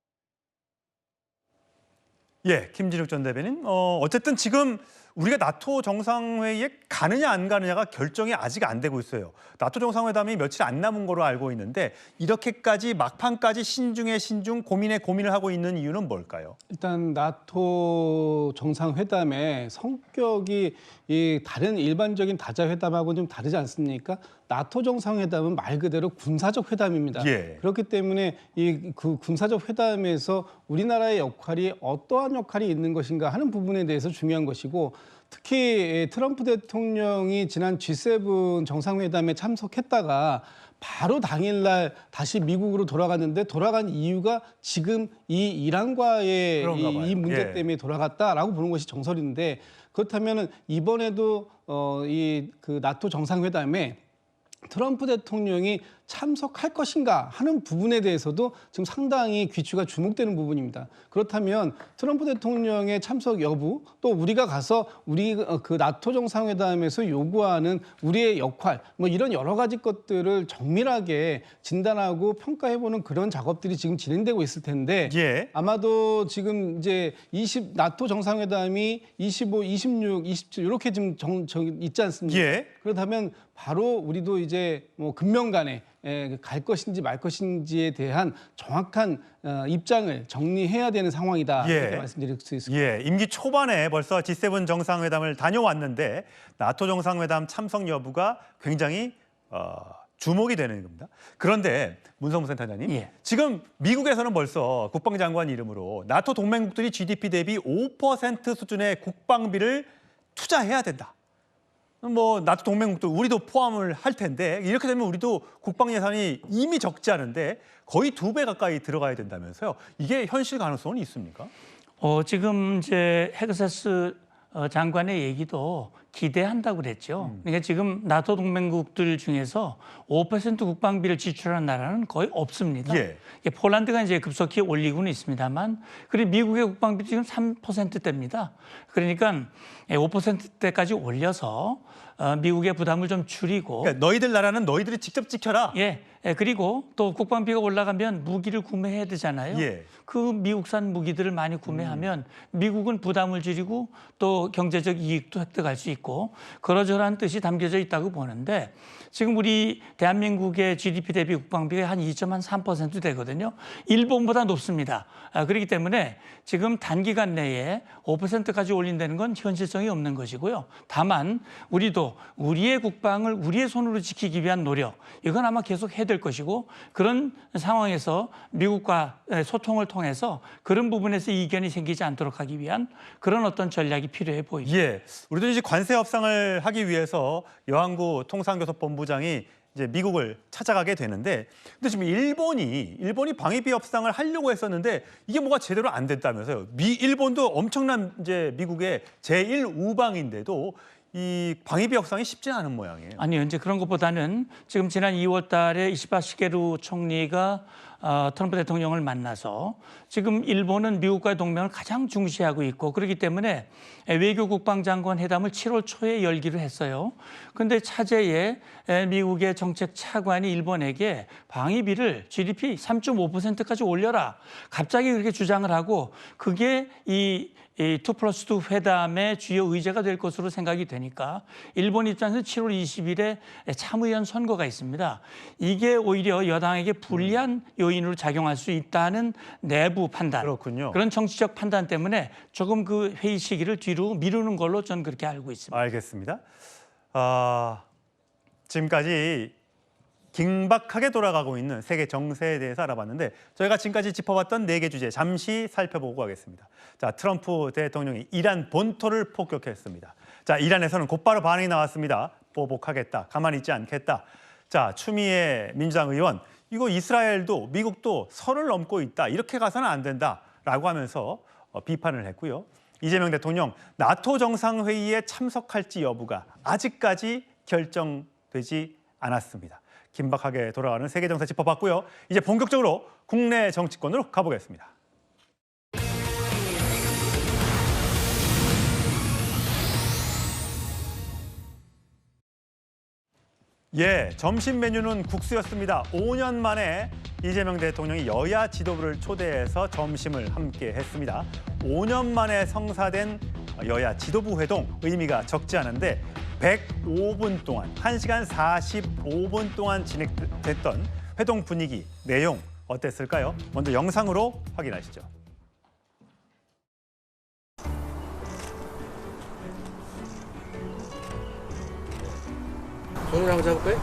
예, 김진욱 전 대변인. 어쨌든 지금 우리가 나토 정상회의에 가느냐 안 가느냐가 결정이 아직 안 되고 있어요. 나토 정상회담이 며칠 안 남은 거로 알고 있는데 이렇게까지 막판까지 신중에 신중 고민에 고민을 하고 있는 이유는 뭘까요? 일단 나토 정상회담의 성격이 이 다른 일반적인 다자회담하고는 좀 다르지 않습니까? 나토 정상회담은 말 그대로 군사적 회담입니다. 예. 그렇기 때문에 이 그 군사적 회담에서 우리나라의 역할이 어떠한 역할이 있는 것인가 하는 부분에 대해서 중요한 것이고 특히 트럼프 대통령이 지난 G7 정상회담에 참석했다가 바로 당일날 다시 미국으로 돌아갔는데 돌아간 이유가 지금 이 이란과의 이 문제 때문에 돌아갔다라고 보는 것이 정설인데 그렇다면 이번에도 이 그 나토 정상회담에 트럼프 대통령이 참석할 것인가 하는 부분에 대해서도 지금 상당히 귀추가 주목되는 부분입니다. 그렇다면 트럼프 대통령의 참석 여부, 또 우리가 가서 우리 그 나토 정상회담에서 요구하는 우리의 역할, 뭐 이런 여러 가지 것들을 정밀하게 진단하고 평가해보는 그런 작업들이 지금 진행되고 있을 텐데 예. 아마도 지금 이제 나토 정상회담이 25, 26, 27 이렇게 지금 있지 않습니까? 예. 그렇다면 바로 우리도 이제 뭐 금년간에 갈 것인지 말 것인지에 대한 정확한 입장을 정리해야 되는 상황이다. 예. 이렇게 말씀드릴 수 있을 것 같습니다. 예, 임기 초반에 벌써 G7 정상회담을 다녀왔는데 나토 정상회담 참석 여부가 굉장히 주목이 되는 겁니다. 그런데 문성무 센터장님, 예. 지금 미국에서는 벌써 국방장관 이름으로 나토 동맹국들이 GDP 대비 5% 수준의 국방비를 투자해야 된다. 뭐 나토 동맹국도 우리도 포함을 할 텐데 이렇게 되면 우리도 국방 예산이 이미 적지 않은데 거의 2배 가까이 들어가야 된다면서요. 이게 현실 가능성은 있습니까? 지금 이제 헤그세스 장관의 얘기도 기대한다고 그랬죠. 그러니까 지금 나토 동맹국들 중에서 5% 국방비를 지출하는 나라는 거의 없습니다. 예. 폴란드가 이제 급속히 올리고는 있습니다만, 그리고 미국의 국방비도 지금 3%대입니다. 그러니까 5%대까지 올려서 미국의 부담을 좀 줄이고. 그러니까 너희들 나라는 너희들이 직접 지켜라. 예. 그리고 또 국방비가 올라가면 무기를 구매해야 되잖아요. 예. 그 미국산 무기들을 많이 구매하면 미국은 부담을 줄이고 또 경제적 이익도 획득할 수 있고 그러저러한 뜻이 담겨져 있다고 보는데, 지금 우리 대한민국의 GDP 대비 국방비가 한 2.3% 되거든요. 일본보다 높습니다. 그렇기 때문에 지금 단기간 내에 5%까지 올린다는 건 현실성이 없는 것이고요. 다만 우리도 우리의 국방을 우리의 손으로 지키기 위한 노력, 이건 아마 계속 해야 될 것이고, 그런 상황에서 미국과 소통을 통해서 그런 부분에서 이견이 생기지 않도록 하기 위한 그런 어떤 전략이 필요해 보입니다. 예, 우리도 이제 관세 협상을 하기 위해서 여한구 통상교섭본부장이 이제 미국을 찾아가게 되는데, 근데 지금 일본이 방위비 협상을 하려고 했었는데 이게 뭐가 제대로 안 됐다면서요. 일본도 엄청난 이제 미국의 제1우방인데도 이 방위비 협상이 쉽지 않은 모양이에요. 아니요, 이제 그런 것보다는 지금 지난 2월 달에 이시바 시게루 총리가 트럼프 대통령을 만나서 지금 일본은 미국과의 동맹을 가장 중시하고 있고 그렇기 때문에 외교 국방장관 회담을 7월 초에 열기로 했어요. 그런데 차제에 미국의 정책 차관이 일본에게 방위비를 GDP 3.5%까지 올려라. 갑자기 그렇게 주장을 하고 그게 이 2+2 회담의 주요 의제가 될 것으로 생각이 되니까 일본 입장에서 7월 20일에 참의원 선거가 있습니다. 이게 오히려 여당에게 불리한 요인으로 작용할 수 있다는 내부 판단. 그렇군요. 그런 정치적 판단 때문에 조금 그 회의 시기를 뒤로 미루는 걸로 저는 그렇게 알고 있습니다. 알겠습니다. 지금까지 긴박하게 돌아가고 있는 세계 정세에 대해서 알아봤는데 저희가 지금까지 짚어봤던 4개 주제 잠시 살펴보고 가겠습니다. 자, 트럼프 대통령이 이란 본토를 폭격했습니다. 자, 이란에서는 곧바로 반응이 나왔습니다. 보복하겠다, 가만히 있지 않겠다. 자, 추미애 민주당 의원, 이거 이스라엘도 미국도 선을 넘고 있다. 이렇게 가서는 안 된다라고 하면서 비판을 했고요. 이재명 대통령, 나토 정상회의에 참석할지 여부가 아직까지 결정되지 않았습니다. 긴박하게 돌아가는 세계 정세 짚어봤고요. 이제 본격적으로 국내 정치권으로 가보겠습니다. 예, 점심 메뉴는 국수였습니다. 5년 만에 이재명 대통령이 여야 지도부를 초대해서 점심을 함께 했습니다. 5년 만에 성사된 여야 지도부 회동, 의미가 적지 않은데 105분 동안, 1시간 45분 동안 진행됐던 회동 분위기, 내용 어땠을까요? 먼저 영상으로 확인하시죠. 손을 한번 잡을까요?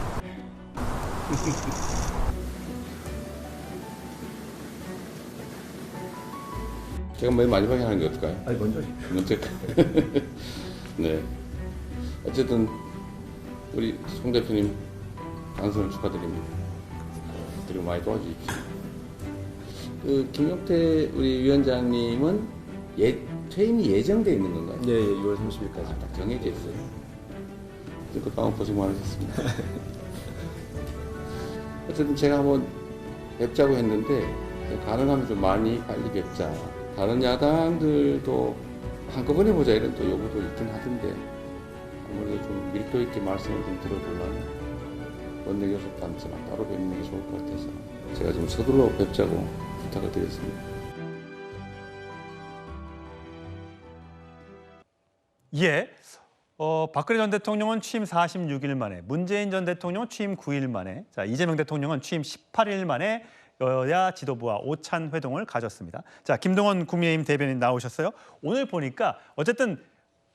제가 맨 마지막에 하는 게 어떨까요? 아니, 먼저 하십시오. 네. 어쨌든 우리 송 대표님 당선을 축하드립니다. 그리고 많이 도와주십시오. 그 김용태 우리 위원장님은 퇴임이 예정돼 있는 건가요? 네, 6월 30일까지. 딱 정해져 있어요. 그 방금 고생 많으셨습니다. 어쨌든 제가 한번 뵙자고 했는데 가능하면 좀 많이 빨리 뵙자. 다른 야당들도 한꺼번에 보자 이런 또 요구도 있긴 하던데 아무래도 좀 밀도 있게 말씀을 좀 들어보려면 원내교섭단체랑 따로 뵙는 게 좋을 것 같아서 제가 좀 서둘러 뵙자고 부탁을 드렸습니다. 예. 박근혜 전 대통령은 취임 46일 만에, 문재인 전 대통령은 취임 9일 만에, 자, 이재명 대통령은 취임 18일 만에 여야 지도부와 오찬 회동을 가졌습니다. 자, 김동원 국민의힘 대변인 나오셨어요. 오늘 보니까 어쨌든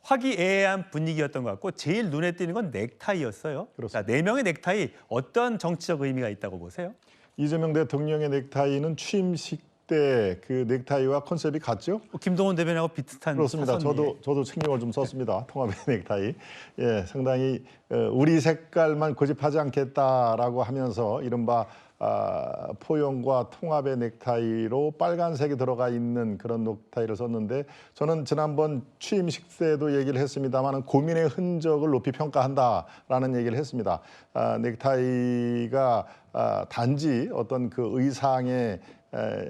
화기애애한 분위기였던 것 같고 제일 눈에 띄는 건 넥타이였어요. 자, 4명의 넥타이 어떤 정치적 의미가 있다고 보세요? 이재명 대통령의 넥타이는 취임식 때 그 넥타이와 컨셉이 같죠? 김동원 대변인하고 비슷한. 그렇습니다. 사선이에요. 저도 신경을 좀 썼습니다. 통합의 넥타이. 예, 상당히 우리 색깔만 고집하지 않겠다라고 하면서 이른바 포용과 통합의 넥타이로 빨간색이 들어가 있는 그런 넥타이를 썼는데 저는 지난번 취임식 때도 얘기를 했습니다만 고민의 흔적을 높이 평가한다라는 얘기를 했습니다. 넥타이가 단지 어떤 그 의상의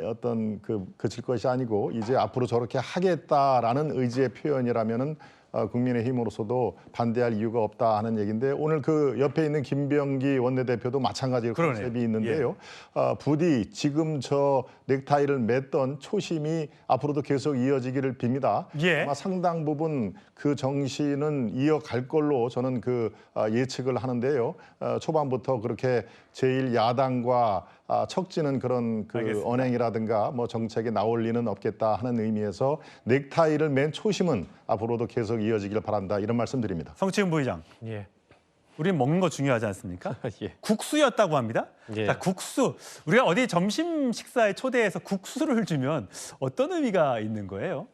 어떤 그칠 것이 아니고 이제 앞으로 저렇게 하겠다라는 의지의 표현이라면은 국민의힘으로서도 반대할 이유가 없다 하는 얘기인데 오늘 그 옆에 있는 김병기 원내대표도 마찬가지로 컨셉이 있는데요. 부디 지금 저 넥타이를 맸던 초심이 앞으로도 계속 이어지기를 빕니다. 아마 상당 부분 그 정신은 이어갈 걸로 저는 예측을 하는데요. 초반부터 그렇게 제1야당과 척지는 그런 언행이라든가 뭐 정책에 나올 리는 없겠다 하는 의미에서 넥타이를 맨 초심은 앞으로도 계속 이어지길 바란다 이런 말씀드립니다. 성치훈 부의장. 예. 우리는 먹는 거 중요하지 않습니까? 예. 국수였다고 합니다. 예. 자, 국수. 우리가 어디 점심 식사에 초대해서 국수를 주면 어떤 의미가 있는 거예요?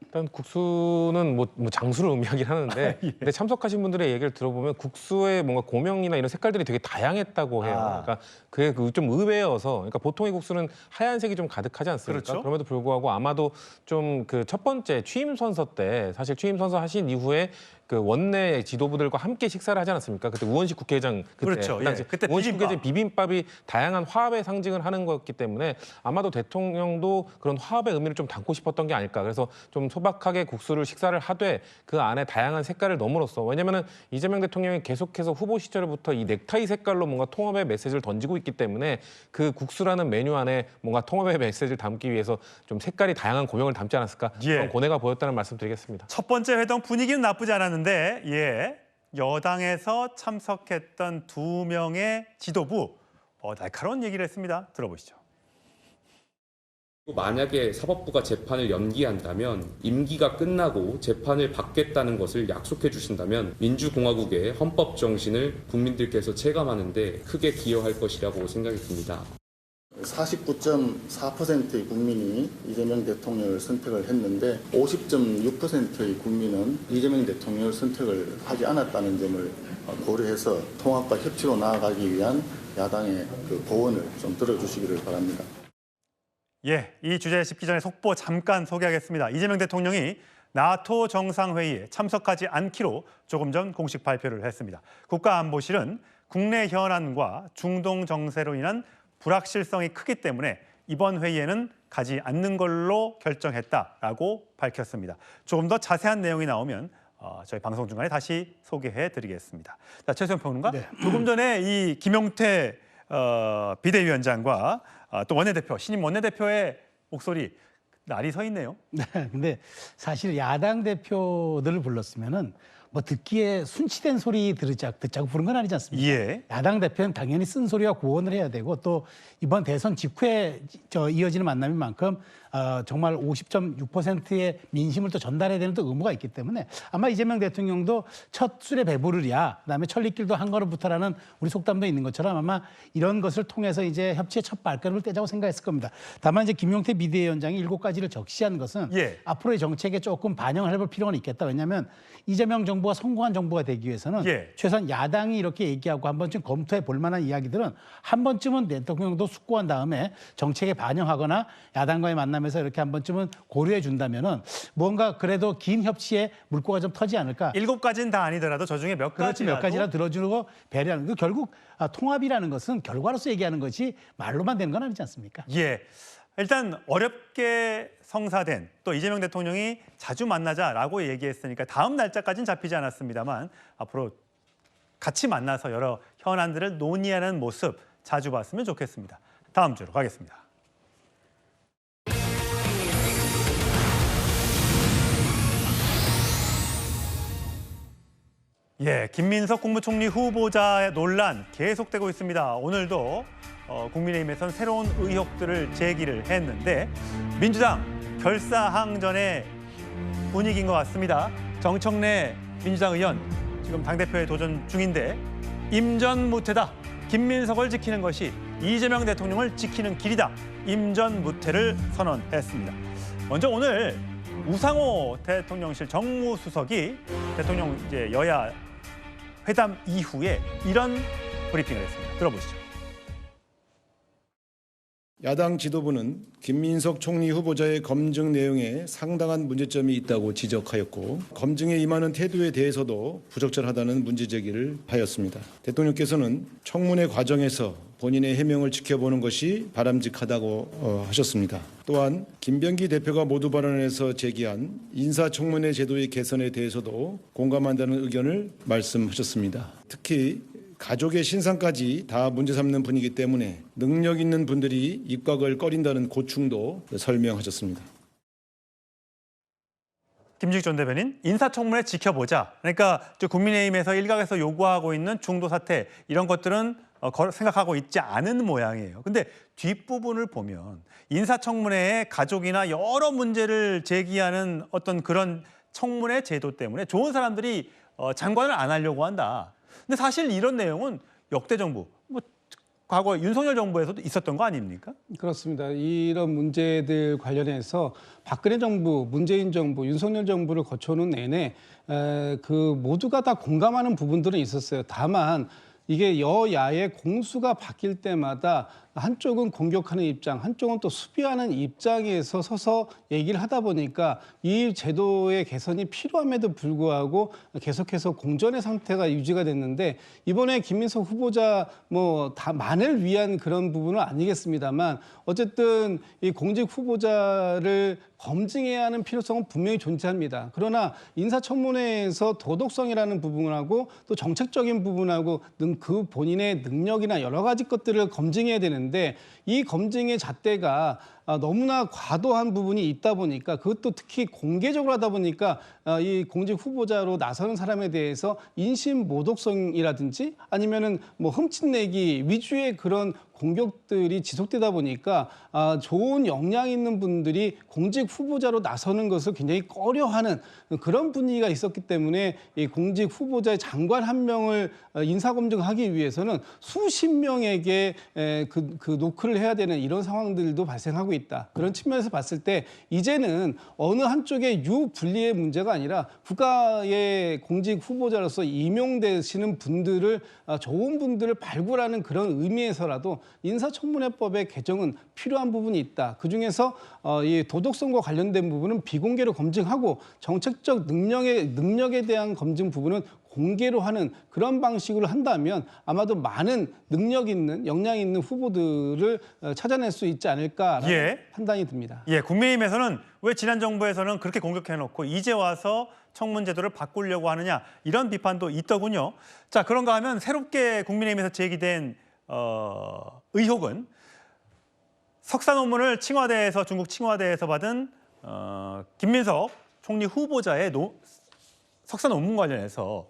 일단 국수는 뭐 장수를 의미하긴 하는데 근데 참석하신 분들의 얘기를 들어보면 국수의 뭔가 고명이나 이런 색깔들이 되게 다양했다고 해요. 그러니까 그게 좀 의외여서 그러니까 보통의 국수는 하얀색이 좀 가득하지 않습니까? 그렇죠. 그럼에도 불구하고 아마도 좀 그 첫 번째 취임 선서 때 사실 취임 선서 하신 이후에 그 원내 지도부들과 함께 식사를 하지 않았습니까? 그때 우원식 국회의장 그렇죠. 그 당시 그때 우원식 비빔밥. 국회의장 비빔밥이 다양한 화합의 상징을 하는 거였기 때문에 아마도 대통령도 그런 화합의 의미를 좀 담고 싶었던 게 아닐까. 그래서 좀 소박하게 국수를 식사를 하되 그 안에 다양한 색깔을 넣음으로써 왜냐면은 이재명 대통령이 계속해서 후보 시절부터 이 넥타이 색깔로 뭔가 통합의 메시지를 던지고 있기 때문에 그 국수라는 메뉴 안에 뭔가 통합의 메시지를 담기 위해서 좀 색깔이 다양한 고명을 담지 않았을까 그런 고뇌가 보였다는 말씀드리겠습니다. 첫 번째 회동 분위기는 나쁘지 않았는데 여당에서 참석했던 2명의 지도부 날카로운 얘기를 했습니다. 들어보시죠. 만약에 사법부가 재판을 연기한다면 임기가 끝나고 재판을 받겠다는 것을 약속해 주신다면 민주공화국의 헌법 정신을 국민들께서 체감하는 데 크게 기여할 것이라고 생각이 듭니다. 49.4%의 국민이 이재명 대통령을 선택을 했는데 50.6%의 국민은 이재명 대통령을 선택을 하지 않았다는 점을 고려해서 통합과 협치로 나아가기 위한 야당의 고언을 좀 들어주시기를 바랍니다. 예, 이 주제 짚기 전에 속보 잠깐 소개하겠습니다. 이재명 대통령이 나토 정상회의에 참석하지 않기로 조금 전 공식 발표를 했습니다. 국가안보실은 국내 현안과 중동 정세로 인한 불확실성이 크기 때문에 이번 회의에는 가지 않는 걸로 결정했다라고 밝혔습니다. 조금 더 자세한 내용이 나오면 저희 방송 중간에 다시 소개해드리겠습니다. 자, 최수영 평론가, 조금 전에 이 김용태 비대위원장과 또 원내대표, 신임 원내대표의 목소리 날이 서 있네요. 네, 근데 사실 야당 대표들을 불렀으면은 뭐 듣기에 순치된 소리 듣자고 부른 건 아니지 않습니까? 예. 야당 대표는 당연히 쓴소리와 구원을 해야 되고 또 이번 대선 직후에 이어지는 만남인 만큼 정말 50.6%의 민심을 또 전달해야 되는 또 의무가 있기 때문에 아마 이재명 대통령도 첫 술에 배부르랴, 그다음에 천리길도 한 걸음부터라는 우리 속담도 있는 것처럼 아마 이런 것을 통해서 이제 협치의 첫 발걸음을 떼자고 생각했을 겁니다. 다만 이제 김용태 비대위원장이 7가지를 적시한 것은 앞으로의 정책에 조금 반영을 해볼 필요가 있겠다. 왜냐하면 이재명 정부 정부가 성공한 정부가 되기 위해서는 최소한 야당이 이렇게 얘기하고 한 번쯤 검토해 볼 만한 이야기들은 한 번쯤은 대통령도 숙고한 다음에 정책에 반영하거나 야당과의 만남에서 이렇게 한 번쯤은 고려해 준다면은 뭔가 그래도 긴 협치에 물꼬가 좀 터지 않을까. 7가지는 다 아니더라도 저 중에 몇 가지라도. 몇 가지라도 들어주고 배려하는 거. 결국 통합이라는 것은 결과로서 얘기하는 것이 말로만 되는 건 아니지 않습니까? 예. 일단 어렵게 성사된 또 이재명 대통령이 자주 만나자라고 얘기했으니까 다음 날짜까지는 잡히지 않았습니다만 앞으로 같이 만나서 여러 현안들을 논의하는 모습 자주 봤으면 좋겠습니다. 다음 주로 가겠습니다. 예, 김민석 국무총리 후보자의 논란 계속되고 있습니다. 오늘도 국민의힘에선 새로운 의혹들을 제기를 했는데 민주당 결사항전의 분위기인 것 같습니다. 정청래 민주당 의원 지금 당대표에 도전 중인데 임전무태다. 김민석을 지키는 것이 이재명 대통령을 지키는 길이다. 임전무태를 선언했습니다. 먼저 오늘 우상호 대통령실 정무수석이 대통령 여야 회담 이후에 이런 브리핑을 했습니다. 들어보시죠. 야당 지도부는 김민석 총리 후보자의 검증 내용에 상당한 문제점이 있다고 지적하였고 검증에 임하는 태도에 대해서도 부적절하다는 문제 제기를 하였습니다. 대통령께서는 청문회 과정에서 본인의 해명을 지켜보는 것이 바람직하다고 하셨습니다. 또한 김병기 대표가 모두 발언에서 제기한 인사청문회 제도의 개선에 대해서도 공감한다는 의견을 말씀하셨습니다. 특히 가족의 신상까지 다 문제 삼는 분이기 때문에 능력 있는 분들이 입각을 꺼린다는 고충도 설명하셨습니다. 김주익 전 대변인, 인사청문회 지켜보자. 그러니까 국민의힘에서 일각에서 요구하고 있는 중도 사퇴 이런 것들은 생각하고 있지 않은 모양이에요. 근데 뒷부분을 보면 인사청문회에 가족이나 여러 문제를 제기하는 어떤 그런 청문회 제도 때문에 좋은 사람들이 장관을 안 하려고 한다. 근데 사실 이런 내용은 역대 정부, 과거 윤석열 정부에서도 있었던 거 아닙니까? 그렇습니다. 이런 문제들 관련해서 박근혜 정부, 문재인 정부, 윤석열 정부를 거쳐오는 내내 모두가 다 공감하는 부분들은 있었어요. 다만 이게 여야의 공수가 바뀔 때마다 한쪽은 공격하는 입장, 한쪽은 또 수비하는 입장에서 서서 얘기를 하다 보니까 이 제도의 개선이 필요함에도 불구하고 계속해서 공전의 상태가 유지가 됐는데 이번에 김민석 후보자 다만을 위한 그런 부분은 아니겠습니다만 어쨌든 이 공직 후보자를 검증해야 하는 필요성은 분명히 존재합니다. 그러나 인사청문회에서 도덕성이라는 부분하고 또 정책적인 부분하고 그 본인의 능력이나 여러 가지 것들을 검증해야 되는데 이 검증의 잣대가 너무나 과도한 부분이 있다 보니까 그것도 특히 공개적으로 하다 보니까 이 공직 후보자로 나서는 사람에 대해서 인신 모독성이라든지 아니면은 흠집내기 위주의 그런 공격들이 지속되다 보니까 좋은 역량 있는 분들이 공직 후보자로 나서는 것을 굉장히 꺼려하는 그런 분위기가 있었기 때문에 이 공직 후보자의 장관 한 명을 인사검증하기 위해서는 수십 명에게 그 노크를 해야 되는 이런 상황들도 발생하고 있다. 그런 측면에서 봤을 때 이제는 어느 한쪽의 유분리의 문제가 아니라 국가의 공직 후보자로서 임용되시는 분들을 좋은 분들을 발굴하는 그런 의미에서라도 인사청문회법의 개정은 필요한 부분이 있다. 그중에서 이 도덕성과 관련된 부분은 비공개로 검증하고 정책적 능력에 대한 검증 부분은 공개로 하는 그런 방식으로 한다면 아마도 많은 능력 있는, 역량 있는 후보들을 찾아낼 수 있지 않을까라는 판단이 듭니다. 예, 국민의힘에서는 왜 지난 정부에서는 그렇게 공격해놓고 이제 와서 청문제도를 바꾸려고 하느냐 이런 비판도 있더군요. 자, 그런가 하면 새롭게 국민의힘에서 제기된 의혹은 석사 논문을 중국 칭화대에서 받은 김민석 총리 후보자의 석사 논문 관련해서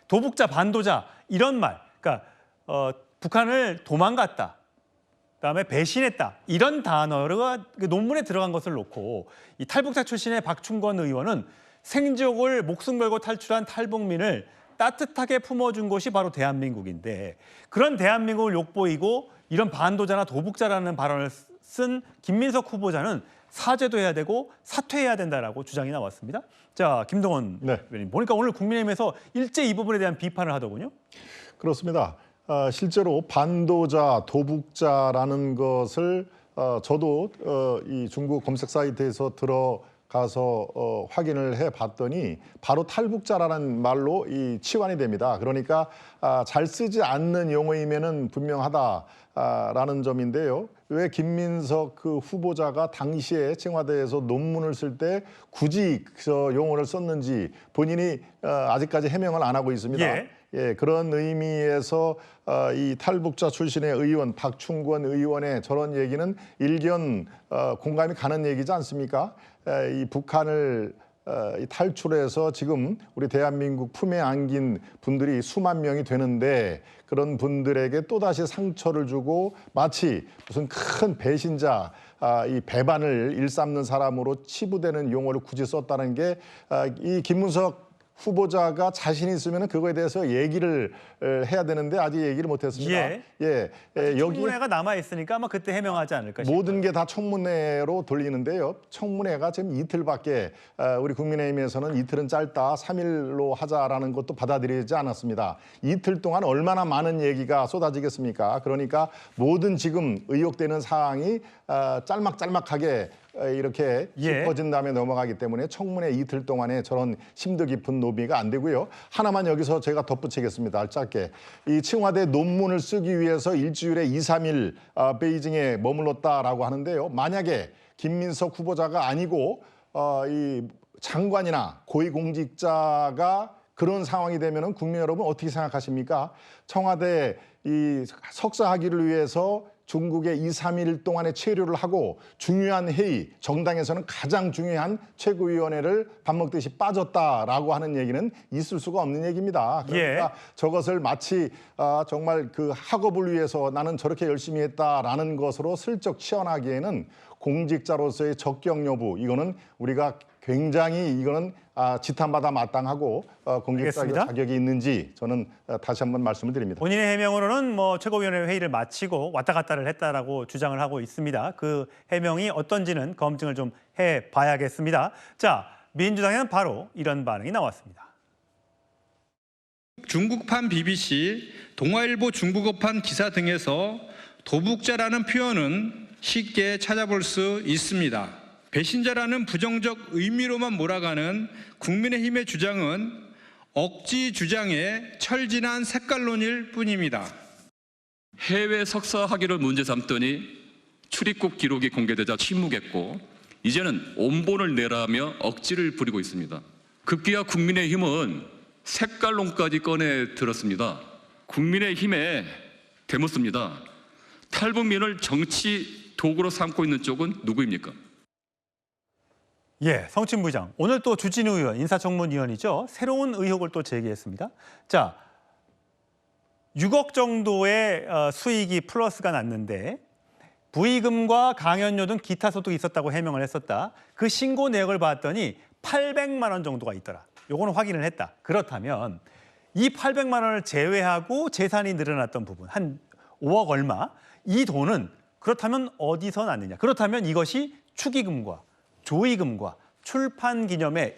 도북자, 반도자 이런 말, 그러니까 북한을 도망갔다, 그다음에 배신했다 이런 단어가 논문에 들어간 것을 놓고 이 탈북자 출신의 박충건 의원은 생족을 목숨 걸고 탈출한 탈북민을 따뜻하게 품어준 곳이 바로 대한민국인데 그런 대한민국을 욕보이고 이런 반도자나 도북자라는 발언을 쓴 김민석 후보자는 사죄도 해야 되고 사퇴해야 된다라고 주장이 나왔습니다. 자, 김동원 의원님, 보니까 오늘 국민의힘에서 일제 이 부분에 대한 비판을 하더군요. 그렇습니다. 실제로 반도자, 도북자라는 것을 저도 이 중국 검색 사이트에서 들어가서 확인을 해봤더니 바로 탈북자라는 말로 이 치환이 됩니다. 그러니까 잘 쓰지 않는 용어이면은 분명하다라는 점인데요. 왜 김민석 그 후보자가 당시에 청와대에서 논문을 쓸 때 굳이 저 용어를 썼는지 본인이 아직까지 해명을 안 하고 있습니다. 예, 그런 의미에서 이 탈북자 출신의 의원 박충권 의원의 저런 얘기는 일견 공감이 가는 얘기지 않습니까? 이 북한을 탈출해서 지금 우리 대한민국 품에 안긴 분들이 수만 명이 되는데 그런 분들에게 또다시 상처를 주고 마치 무슨 큰 배신자, 이 배반을 일삼는 사람으로 치부되는 용어를 굳이 썼다는 게 이 김문석 후보자가 자신 있으면 그거에 대해서 얘기를 해야 되는데 아직 얘기를 못했습니다. 여기 청문회가 남아 있으니까 아마 그때 해명하지 않을까 싶어요. 모든 게 다 청문회로 돌리는데요. 청문회가 지금 이틀밖에 우리 국민의힘에서는 이틀은 짧다, 3일로 하자라는 것도 받아들이지 않았습니다. 이틀 동안 얼마나 많은 얘기가 쏟아지겠습니까? 그러니까 모든 지금 의혹되는 사항이 짤막짤막하게 이렇게 짚어진 다음에 넘어가기 때문에 청문회 이틀 동안에 저런 심도 깊은 논의가 안 되고요. 하나만 여기서 제가 덧붙이겠습니다. 짧게. 이 청와대 논문을 쓰기 위해서 일주일에 2, 3일 베이징에 머물렀다라고 하는데요. 만약에 김민석 후보자가 아니고 이 장관이나 고위공직자가 그런 상황이 되면은 국민 여러분 어떻게 생각하십니까? 청와대 이 석사학위를 위해서 중국에 2, 3일 동안의 체류를 하고 중요한 회의, 정당에서는 가장 중요한 최고위원회를 밥 먹듯이 빠졌다라고 하는 얘기는 있을 수가 없는 얘기입니다. 그러니까 저것을 마치 정말 그 학업을 위해서 나는 저렇게 열심히 했다라는 것으로 슬쩍 치환하기에는 공직자로서의 적격 여부, 이거는 우리가 굉장히 이거는 지탄받아 마땅하고 공직자의 자격이 있는지 저는 다시 한번 말씀을 드립니다. 본인의 해명으로는 뭐 최고위원회 회의를 마치고 왔다 갔다를 했다라고 주장을 하고 있습니다. 그 해명이 어떤지는 검증을 좀 해봐야겠습니다. 자, 민주당에는 바로 이런 반응이 나왔습니다. 중국판 BBC, 동아일보 중국어판 기사 등에서 도북자라는 표현은 쉽게 찾아볼 수 있습니다. 배신자라는 부정적 의미로만 몰아가는 국민의힘의 주장은 억지 주장의 철진한 색깔론일 뿐입니다. 해외 석사 학위를 문제 삼더니 출입국 기록이 공개되자 침묵했고 이제는 온본을 내라며 억지를 부리고 있습니다. 급기야 국민의힘은 색깔론까지 꺼내 들었습니다. 국민의힘의 대모습니다. 탈북민을 정치 도구로 삼고 있는 쪽은 누구입니까? 성침 부장. 오늘 또 주진우 의원, 인사청문위원이죠. 새로운 의혹을 또 제기했습니다. 자, 6억 정도의 수익이 플러스가 났는데 부의금과 강연료 등 기타 소득이 있었다고 해명을 했었다. 그 신고 내역을 봤더니 800만 원 정도가 있더라. 요거는 확인을 했다. 그렇다면 이 800만 원을 제외하고 재산이 늘어났던 부분, 한 5억 얼마, 이 돈은 그렇다면 어디서 났느냐. 그렇다면 이것이 축의금과 조의금과 출판 기념회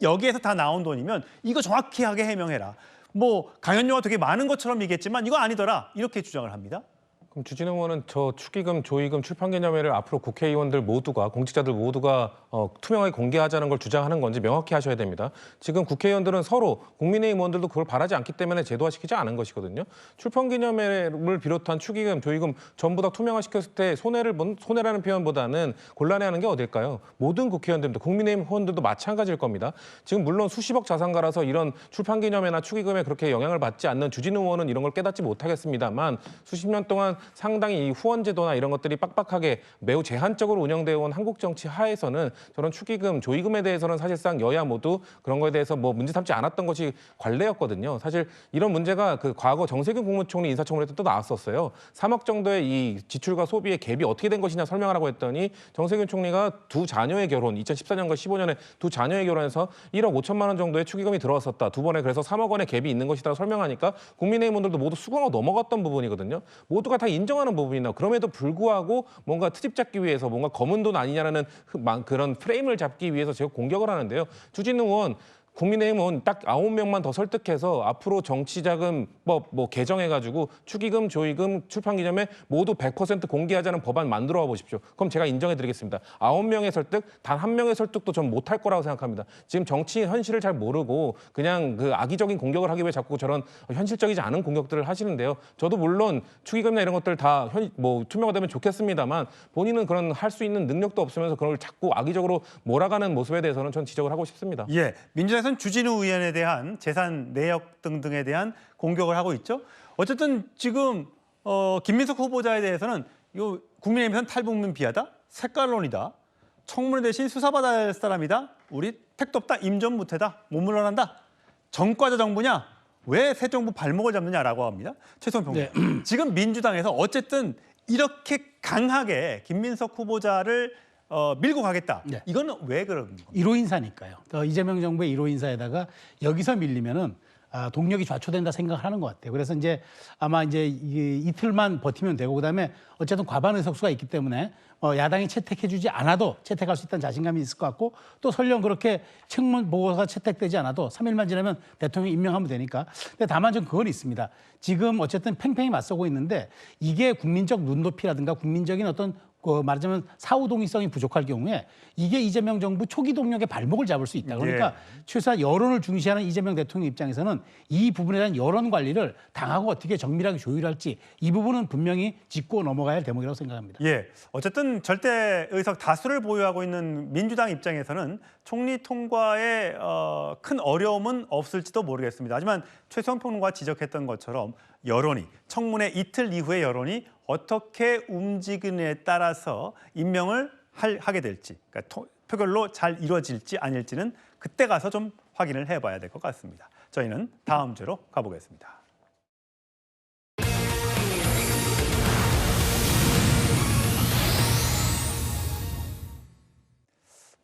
여기에서 다 나온 돈이면 이거 정확하게 해명해라. 뭐 강연료가 되게 많은 것처럼 얘기했지만 이거 아니더라. 이렇게 주장을 합니다. 그럼 주진우 의원은 저 축의금, 조의금, 출판기념회를 앞으로 국회의원들 모두가, 공직자들 모두가 투명하게 공개하자는 걸 주장하는 건지 명확히 하셔야 됩니다. 지금 국회의원들은 서로 국민의힘 의원들도 그걸 바라지 않기 때문에 제도화시키지 않은 것이거든요. 출판기념회를 비롯한 축의금, 조의금 전부 다 투명화시켰을 때 손해라는 표현보다는 곤란해하는 게 어딜까요? 모든 국회의원들도 국민의힘 의원들도 마찬가지일 겁니다. 지금 물론 수십억 자산가라서 이런 출판기념회나 축의금에 그렇게 영향을 받지 않는 주진우 의원은 이런 걸 깨닫지 못하겠습니다만 수십 년 동안 상당히 이 후원제도나 이런 것들이 빡빡하게 매우 제한적으로 운영되어 온 한국 정치 하에서는 저런 축의금, 조의금에 대해서는 사실상 여야 모두 그런 거에 대해서 뭐 문제 삼지 않았던 것이 관례였거든요. 사실 이런 문제가 그 과거 정세균 국무총리 인사청문회 때 또 나왔었어요. 3억 정도의 이 지출과 소비의 갭이 어떻게 된 것이냐 설명하라고 했더니 정세균 총리가 두 자녀의 결혼, 2014년과 15년에 두 자녀의 결혼에서 1억 5천만 원 정도의 축의금이 들어왔었다. 두 번에 그래서 3억 원의 갭이 있는 것이다 설명하니까 국민의힘 분들도 모두 수긍하고 넘어갔던 부분이거든요. 모두가 다 인정하는 부분이나 그럼에도 불구하고 뭔가 트집 잡기 위해서 뭔가 검은 돈 아니냐라는 그런 프레임을 잡기 위해서 제가 공격을 하는데요. 주진우 의원 국민의힘은 딱 9명만 더 설득해서 앞으로 정치자금법 뭐 개정해가지고 축의금, 조의금, 출판기념회 모두 100% 공개하자는 법안 만들어 보십시오. 그럼 제가 인정해드리겠습니다. 9명의 설득, 단 1명의 설득도 전 못할 거라고 생각합니다. 지금 정치 현실을 잘 모르고 그냥 그 악의적인 공격을 하기 위해 자꾸 저런 현실적이지 않은 공격들을 하시는데요. 저도 물론 축의금이나 이런 것들 다 투명화되면 좋겠습니다만 본인은 그런 할 수 있는 능력도 없으면서 그걸 자꾸 악의적으로 몰아가는 모습에 대해서는 전 지적을 하고 싶습니다. 예, 민주당에서는 주진우 의원에 대한 재산 내역 등등에 대한 공격을 하고 있죠. 어쨌든 지금 김민석 후보자에 대해서는 이거 국민의힘에서는 탈북민 비하다, 색깔론이다, 청문회 대신 수사받아야 할 사람이다, 우리 택도 없다, 임전 무태다, 못 물러난다, 정과자 정부냐, 왜 새 정부 발목을 잡느냐라고 합니다. 최소한 평론. 네. 지금 민주당에서 어쨌든 이렇게 강하게 김민석 후보자를 밀고 가겠다. 네. 이거는 왜 그런 겁니까? 1호 인사니까요. 이재명 정부의 1호 인사에다가 여기서 밀리면은 동력이 좌초된다 생각을 하는 것 같아요. 그래서 이제 아마 이제 이틀만 버티면 되고 그다음에 어쨌든 과반 의석수가 있기 때문에 야당이 채택해주지 않아도 채택할 수 있다는 자신감이 있을 것 같고 또 설령 그렇게 청문 보고서가 채택되지 않아도 3일만 지나면 대통령 임명하면 되니까. 근데 다만 좀 그건 있습니다. 지금 어쨌든 팽팽히 맞서고 있는데 이게 국민적 눈높이라든가 국민적인 어떤 말하자면 사후 동의성이 부족할 경우에 이게 이재명 정부 초기 동력의 발목을 잡을 수 있다. 그러니까 최소한 여론을 중시하는 이재명 대통령 입장에서는 이 부분에 대한 여론 관리를 당하고 어떻게 정밀하게 조율할지 이 부분은 분명히 짚고 넘어가야 할 대목이라고 생각합니다. 예, 어쨌든 절대 의석 다수를 보유하고 있는 민주당 입장에서는 총리 통과에 큰 어려움은 없을지도 모르겠습니다. 하지만 최수영 평론가가 지적했던 것처럼 여론이 청문회 이틀 이후의 여론이 어떻게 움직이느냐에 따라서 임명을 하게 될지, 그러니까 표결로 잘 이루어질지 아닐지는 그때 가서 좀 확인을 해봐야 될 것 같습니다. 저희는 다음 주로 가보겠습니다.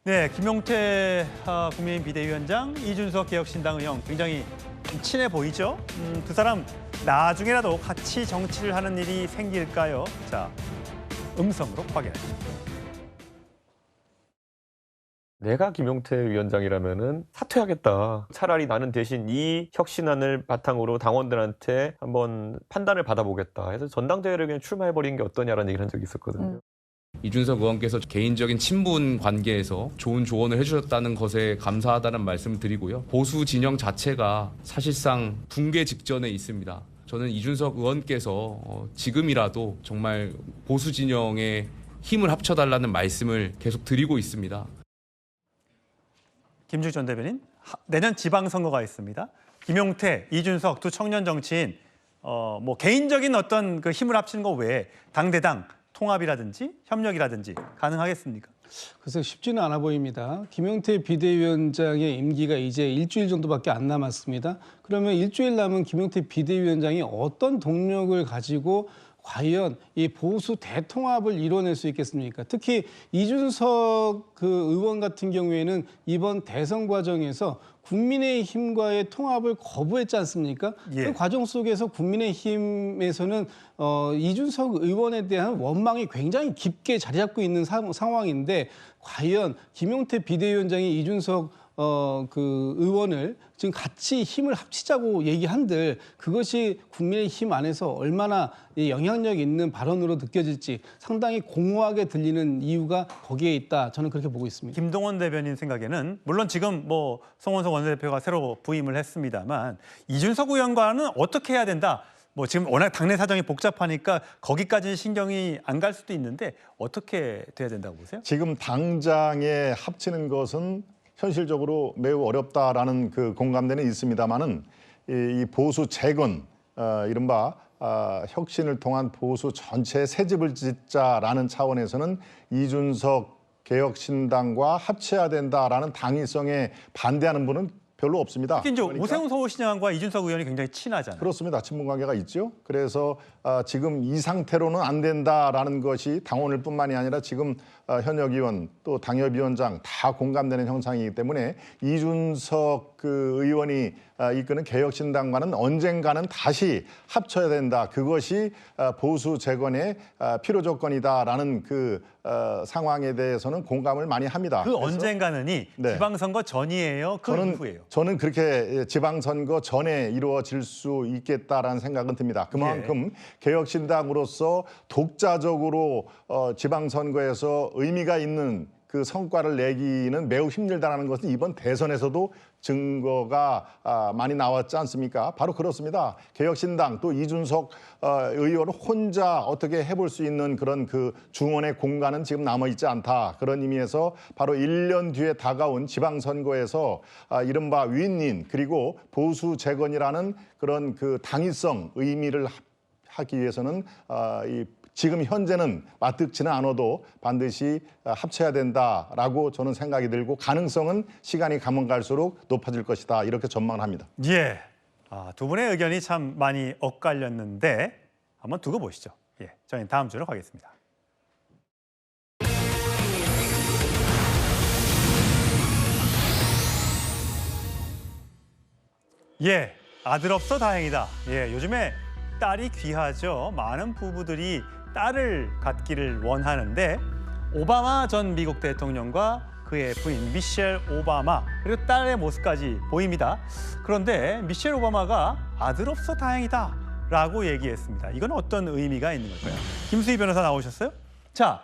네, 김용태 국민의힘 비대위원장, 이준석 개혁신당 의원 굉장히 친해 보이죠? 두 사람 나중에라도 같이 정치를 하는 일이 생길까요? 자, 음성으로 확인하시죠. 내가 김용태 위원장이라면은 사퇴하겠다. 차라리 나는 대신 이 혁신안을 바탕으로 당원들한테 한번 판단을 받아보겠다. 해서 전당대회를 그냥 출마해버리는 게 어떠냐라는 얘기를 한 적이 있었거든요. 이준석 의원께서 개인적인 친분 관계에서 좋은 조언을 해주셨다는 것에 감사하다는 말씀을 드리고요. 보수 진영 자체가 사실상 붕괴 직전에 있습니다. 저는 이준석 의원께서 지금이라도 정말 보수 진영에 힘을 합쳐달라는 말씀을 계속 드리고 있습니다. 김주희 전 대변인, 내년 지방선거가 있습니다. 김용태, 이준석 두 청년 정치인 뭐 개인적인 어떤 그 힘을 합치는 거 외에 당대당 통합이라든지 협력이라든지 가능하겠습니까? 그래서 쉽지는 않아 보입니다. 김용태 비대위원장의 임기가 이제 일주일 정도밖에 안 남았습니다. 그러면 일주일 남은 김용태 비대위원장이 어떤 동력을 가지고 과연 이 보수 대통합을 이뤄낼 수 있겠습니까? 특히 이준석 그 의원 같은 경우에는 이번 대선 과정에서 국민의힘과의 통합을 거부했지 않습니까? 그 과정 속에서 국민의힘에서는 이준석 의원에 대한 원망이 굉장히 깊게 자리 잡고 있는 상황인데 과연 김용태 비대위원장이 이준석 그 의원을 지금 같이 힘을 합치자고 얘기한들 그것이 국민의힘 안에서 얼마나 영향력 있는 발언으로 느껴질지 상당히 공허하게 들리는 이유가 거기에 있다. 저는 그렇게 보고 있습니다. 김동원 대변인 생각에는 물론 지금 뭐 송원석 원내대표가 새로 부임을 했습니다만 이준석 의원과는 어떻게 해야 된다. 뭐 지금 워낙 당내 사정이 복잡하니까 거기까지는 신경이 안 갈 수도 있는데 어떻게 돼야 된다고 보세요? 지금 당장에 합치는 것은 현실적으로 매우 어렵다라는 그 공감대는 있습니다만은 이 보수 재건, 이른바 혁신을 통한 보수 전체의 새집을 짓자라는 차원에서는 이준석 개혁신당과 합쳐야 된다라는 당위성에 반대하는 분은 별로 없습니다. 특히 이제 오세훈 서울시장과 이준석 의원이 굉장히 친하잖아요. 그렇습니다. 친분 관계가 있죠. 그래서 지금 이 상태로는 안 된다라는 것이 당원을 뿐만이 아니라 지금 현역 의원 또 당협위원장 다 공감되는 형상이기 때문에 이준석 그 의원이 이끄는 개혁신당과는 언젠가는 다시 합쳐야 된다. 그것이 보수 재건의 필요 조건이다라는 그 상황에 대해서는 공감을 많이 합니다. 그 언젠가는이 네. 지방선거 전이에요? 그 이후예요? 저는 그렇게 지방선거 전에 이루어질 수 있겠다라는 생각은 듭니다. 그만큼 개혁신당으로서 독자적으로 지방선거에서 의미가 있는 그 성과를 내기는 매우 힘들다는 것은 이번 대선에서도 증거가 많이 나왔지 않습니까? 바로 그렇습니다. 개혁신당 또 이준석 의원 혼자 어떻게 해볼 수 있는 그런 그 중원의 공간은 지금 남아있지 않다. 그런 의미에서 바로 1년 뒤에 다가온 지방선거에서 이른바 윈윈 그리고 보수 재건이라는 그런 그 당위성 의미를 하기 위해서는 지금 현재는 맞듣지는 않아도 반드시 합쳐야 된다라고 저는 생각이 들고 가능성은 시간이 가면 갈수록 높아질 것이다 이렇게 전망을 합니다. 예, 두 분의 의견이 참 많이 엇갈렸는데 한번 두고 보시죠. 예, 저희는 다음 주로 가겠습니다. 예, 아들 없어 다행이다. 예, 요즘에 딸이 귀하죠. 많은 부부들이 딸을 갖기를 원하는데 오바마 전 미국 대통령과 그의 부인 미셸 오바마 그리고 딸의 모습까지 보입니다. 그런데 미셸 오바마가 아들 없어 다행이다 라고 얘기했습니다. 이건 어떤 의미가 있는 걸까요? 김수희 변호사 나오셨어요? 자,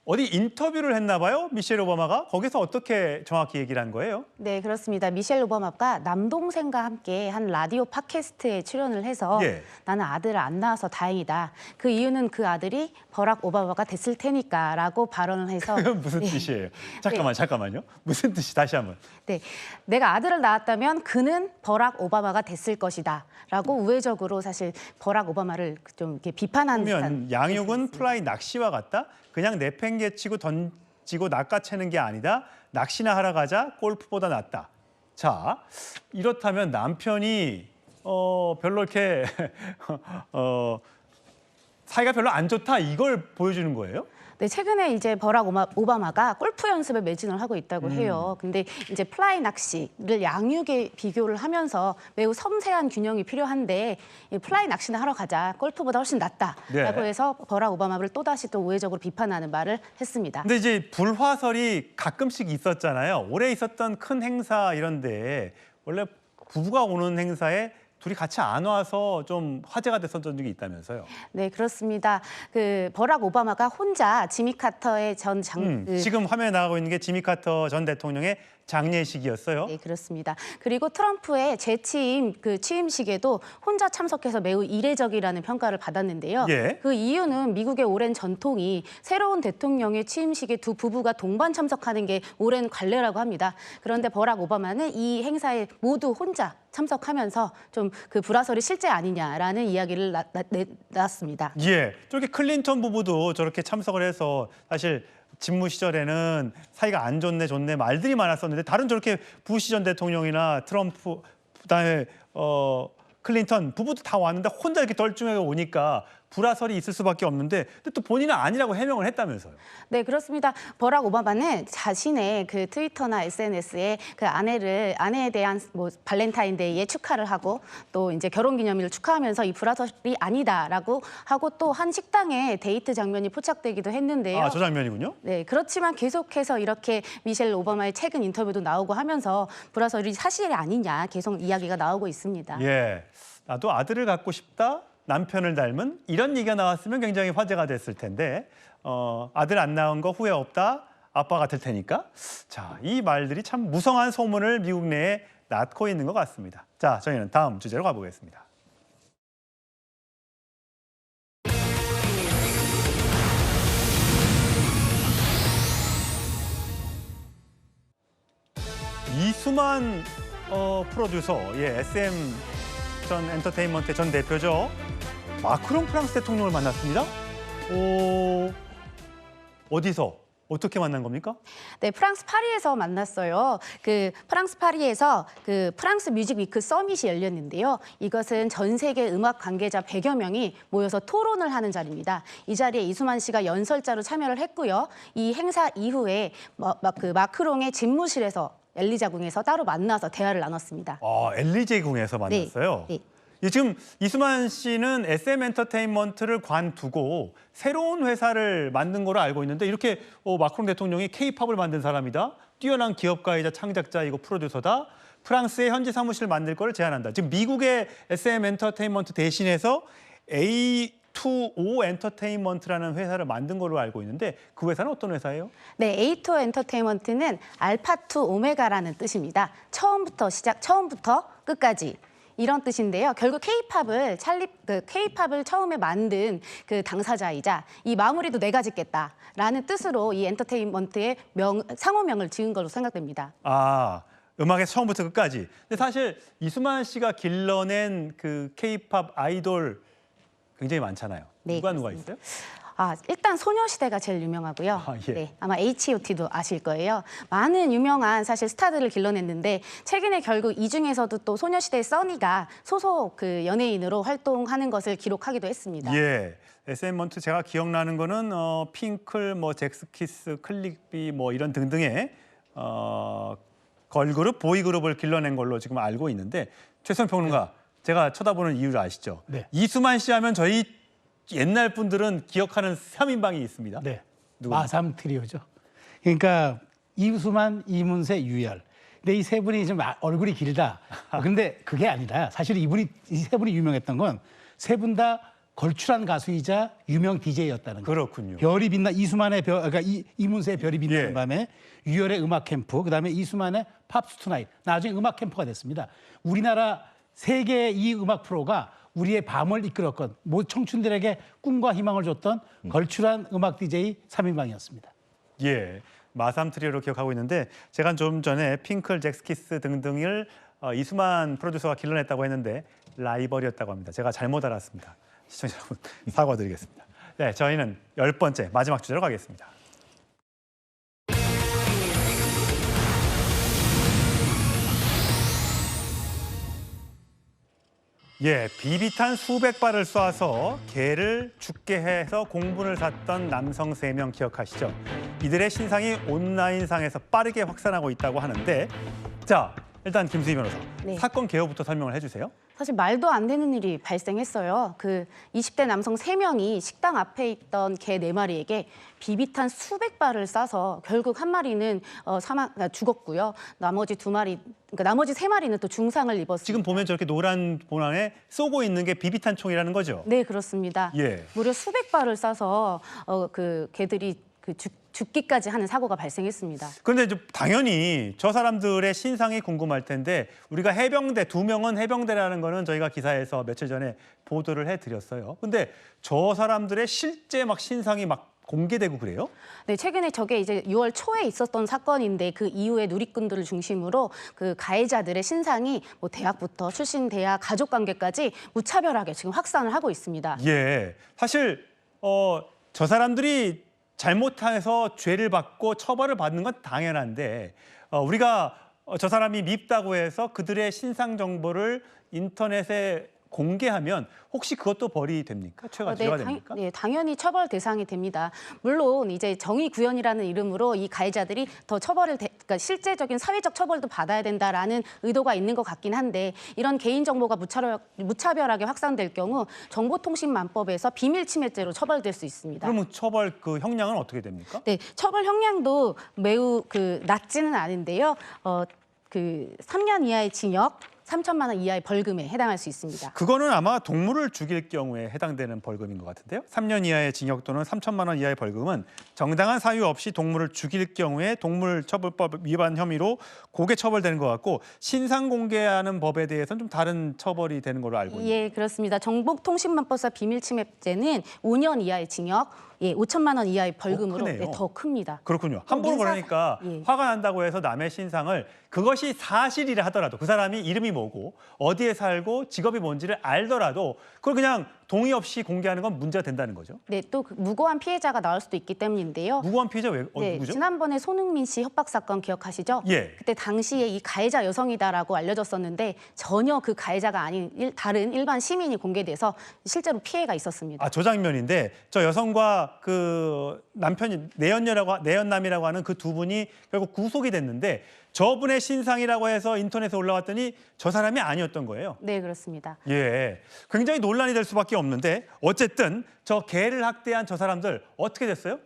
어디 인터뷰를 했나 봐요, 미셸 오바마가. 거기서 어떻게 정확히 얘기를 한 거예요? 네, 그렇습니다. 미셸 오바마가 남동생과 함께 한 라디오 팟캐스트에 출연을 해서 나는 아들을 안 낳아서 다행이다. 그 이유는 그 아들이 버락 오바마가 됐을 테니까 라고 발언을 해서. 그건 무슨 뜻이에요? 잠깐만요. 무슨 뜻이 다시 한번. 네, 내가 아들을 낳았다면 그는 버락 오바마가 됐을 것이다 라고 우회적으로 사실 버락 오바마를 좀 이렇게 비판한 듯한. 양육은 플라이 낚시와 같다? 그냥 내팽개치고 던지고 낚아채는 게 아니다. 낚시나 하러 가자. 골프보다 낫다. 자, 이렇다면 남편이 별로 이렇게 사이가 별로 안 좋다 이걸 보여주는 거예요? 네, 최근에 이제 버락 오바마가 골프 연습에 매진을 하고 있다고 해요. 근데 이제 플라이 낚시를 양육에 비교를 하면서 매우 섬세한 균형이 필요한데 플라이 낚시나 하러 가자. 골프보다 훨씬 낫다라고 해서 버락 오바마를 또다시 또 우회적으로 비판하는 말을 했습니다. 근데 이제 불화설이 가끔씩 있었잖아요. 올해 있었던 큰 행사 이런데 원래 부부가 오는 행사에 둘이 같이 안 와서 좀 화제가 됐었던 적이 있다면서요? 네, 그렇습니다. 그 버락 오바마가 혼자 지미 카터의 지금 화면에 나가고 있는 게 지미 카터 전 대통령의 장례식이었어요. 네, 그렇습니다. 그리고 트럼프의 재취임 그 취임식에도 혼자 참석해서 매우 이례적이라는 평가를 받았는데요. 그 이유는 미국의 오랜 전통이 새로운 대통령의 취임식에 두 부부가 동반 참석하는 게 오랜 관례라고 합니다. 그런데 버락 오바마는 이 행사에 모두 혼자 참석하면서 좀 그 불화설이 실제 아니냐라는 이야기를 놨습니다. 예, 저렇게 클린턴 부부도 저렇게 참석을 해서 사실 집무 시절에는 사이가 안 좋네 말들이 많았었는데 다른 저렇게 부시 전 대통령이나 트럼프 그다음에 클린턴 부부도 다 왔는데 혼자 이렇게 덜중하게 오니까 불화설이 있을 수밖에 없는데 근데 또 본인은 아니라고 해명을 했다면서요? 네, 그렇습니다. 버락 오바마는 자신의 그 트위터나 SNS에 그 아내에 대한 뭐 발렌타인데이에 축하를 하고 또 이제 결혼기념일을 축하하면서 이 불화설이 아니다라고 하고 또 한 식당에 데이트 장면이 포착되기도 했는데요. 아, 저 장면이군요? 네, 그렇지만 계속해서 이렇게 미셸 오바마의 최근 인터뷰도 나오고 하면서 불화설이 사실이 아니냐 계속 이야기가 나오고 있습니다. 예, 나도 아들을 갖고 싶다. 남편을 닮은 이런 얘기가 나왔으면 굉장히 화제가 됐을 텐데 아들 안 낳은 거 후회 없다. 아빠가 될 테니까. 자, 이 말들이 참 무성한 소문을 미국 내에 낳고 있는 것 같습니다. 자, 저희는 다음 주제로 가보겠습니다. 이수만 프로듀서, SM 전 엔터테인먼트 전 대표죠. 마크롱 프랑스 대통령을 만났습니다. 어디서? 어떻게 만난 겁니까? 네, 프랑스 파리에서 만났어요. 그 프랑스 파리에서 그 프랑스 뮤직 위크 서밋이 열렸는데요. 이것은 전 세계 음악 관계자 100여 명이 모여서 토론을 하는 자리입니다. 이 자리에 이수만 씨가 연설자로 참여를 했고요. 이 행사 이후에 그 마크롱의 집무실에서 엘리자궁에서 따로 만나서 대화를 나눴습니다. 엘리제궁에서 만났어요? 네. 지금 이수만 씨는 SM 엔터테인먼트를 관두고 새로운 회사를 만든 거로 알고 있는데 이렇게 마크롱 대통령이 K-팝을 만든 사람이다. 뛰어난 기업가이자 창작자이고 프로듀서다. 프랑스의 현지 사무실을 만들 거를 제안한다. 지금 미국의 SM 엔터테인먼트 대신해서 A2O 엔터테인먼트라는 회사를 만든 걸로 알고 있는데 그 회사는 어떤 회사예요? 네, A2O 엔터테인먼트는 알파2 오메가라는 뜻입니다. 처음부터 끝까지. 이런 뜻인데요. 결국 K-팝을 처음에 만든 그 당사자이자 이 마무리도 내가 짓겠다라는 뜻으로 이 엔터테인먼트의 상호명을 지은 걸로 생각됩니다. 음악의 처음부터 끝까지. 근데 사실 이수만 씨가 길러낸 그 K-팝 아이돌 굉장히 많잖아요. 네, 누가 있어요? 일단 소녀시대가 제일 유명하고요. 예. 네, 아마 H.O.T도 아실 거예요. 많은 유명한 사실 스타들을 길러냈는데 최근에 결국 이 중에서도 또 소녀시대 써니가 소속 그 연예인으로 활동하는 것을 기록하기도 했습니다. 예. SM먼트 제가 기억나는 거는 핑클, 잭스키스, 클릭비 이런 등등의 걸그룹, 보이그룹을 길러낸 걸로 지금 알고 있는데 최선 평론가, 제가 쳐다보는 이유를 아시죠? 네. 이수만 씨 하면 저희 옛날 분들은 기억하는 3인방이 있습니다. 네. 누구입니까? 마삼 트리오죠. 그러니까 이수만, 이문세, 유열. 근데 이 세 분이 좀 얼굴이 길다. 그런데 그게 아니라 사실 이 세 분이 유명했던 건 세 분 다 걸출한 가수이자 유명 DJ였다는 거예요. 그렇군요. 별이 빛나 이수만의 그러니까 이문세의 별이 빛나는 밤에 유열의 음악 캠프, 그다음에 이수만의 팝스 투나잇. 나중에 음악 캠프가 됐습니다. 우리나라 세계의 이 음악 프로가 우리의 밤을 이끌었건 청춘들에게 꿈과 희망을 줬던 걸출한 음악 DJ 3인방이었습니다. 예, 마삼 트리오로 기억하고 있는데 제가 좀 전에 핑클, 잭스키스 등등을 이수만 프로듀서가 길러냈다고 했는데 라이벌이었다고 합니다. 제가 잘못 알았습니다. 시청자 여러분 사과드리겠습니다. 네, 저희는 10번째 마지막 주제로 가겠습니다. 예, 비비탄 수백 발을 쏴서 개를 죽게 해서 공분을 샀던 남성 3명 기억하시죠? 이들의 신상이 온라인상에서 빠르게 확산하고 있다고 하는데 자, 일단 김수희 변호사, 네. 사건 개요부터 설명을 해주세요. 사실 말도 안 되는 일이 발생했어요. 그 20대 남성 3명이 식당 앞에 있던 개 4마리에게 비비탄 수백 발을 쏴서 결국 한 마리는 죽었고요. 나머지 3마리는 또 중상을 입었습니다. 지금 보면 저렇게 노란 본안에 쏘고 있는 게 비비탄 총이라는 거죠? 네, 그렇습니다. 예. 무려 수백 발을 쏴서 그 개들이 죽기까지 하는 사고가 발생했습니다. 그런데 이제 당연히 저 사람들의 신상이 궁금할 텐데 우리가 해병대, 2명은 해병대라는 거는 저희가 기사에서 며칠 전에 보도를 해드렸어요. 근데 저 사람들의 실제 신상이 공개되고 그래요? 네, 최근에 저게 이제 6월 초에 있었던 사건인데 그 이후에 누리꾼들을 중심으로 그 가해자들의 신상이 대학부터 출신 대학, 가족 관계까지 무차별하게 지금 확산을 하고 있습니다. 예, 사실 저 사람들이 잘못해서 죄를 받고 처벌을 받는 건 당연한데 우리가 저 사람이 밉다고 해서 그들의 신상 정보를 인터넷에 공개하면 혹시 그것도 벌이 됩니까? 죄가 됩니까? 네, 당연히 처벌 대상이 됩니다. 물론 이제 정의 구현이라는 이름으로 이 가해자들이 더 그러니까 실제적인 사회적 처벌도 받아야 된다라는 의도가 있는 것 같긴 한데 이런 개인 정보가 무차별하게 확산될 경우 정보통신망법에서 비밀침해죄로 처벌될 수 있습니다. 그러면 처벌 형량은 어떻게 됩니까? 네, 처벌 형량도 매우 낮지는 않은데요. 3년 이하의 징역, 3천만 원 이하의 벌금에 해당할 수 있습니다. 그거는 아마 동물을 죽일 경우에 해당되는 벌금인 것 같은데요. 3년 이하의 징역 또는 3천만 원 이하의 벌금은 정당한 사유 없이 동물을 죽일 경우에 동물처벌법 위반 혐의로 고개 처벌되는 것 같고 신상 공개하는 법에 대해서는 좀 다른 처벌이 되는 걸로 알고 있습니다. 예, 그렇습니다. 정보통신망법상 비밀침해죄는 5년 이하의 징역, 5천만 원 이하의 벌금으로 더 큽니다. 그렇군요. 함부로 그러니까 화가 난다고 해서 남의 신상을 그것이 사실이라 하더라도 그 사람이 이름이 뭐고 어디에 살고 직업이 뭔지를 알더라도 그걸 그냥 동의 없이 공개하는 건 문제가 된다는 거죠. 네, 또 무고한 피해자가 나올 수도 있기 때문인데요. 무고한 피해자 네, 누구죠? 지난번에 손흥민 씨 협박 사건 기억하시죠? 예. 그때 당시에 이 가해자 여성이다라고 알려졌었는데 전혀 그 가해자가 아닌 다른 일반 시민이 공개돼서 실제로 피해가 있었습니다. 저 장면인데 저 여성과 그 남편이 내연남이라고 하는 그 두 분이 결국 구속이 됐는데 저분의 신상이라고 해서 인터넷에 올라왔더니 저 사람이 아니었던 거예요. 네, 그렇습니다. 예, 굉장히 논란이 될 수밖에 없는데 어쨌든 저 개를 학대한 저 사람들 어떻게 됐어요?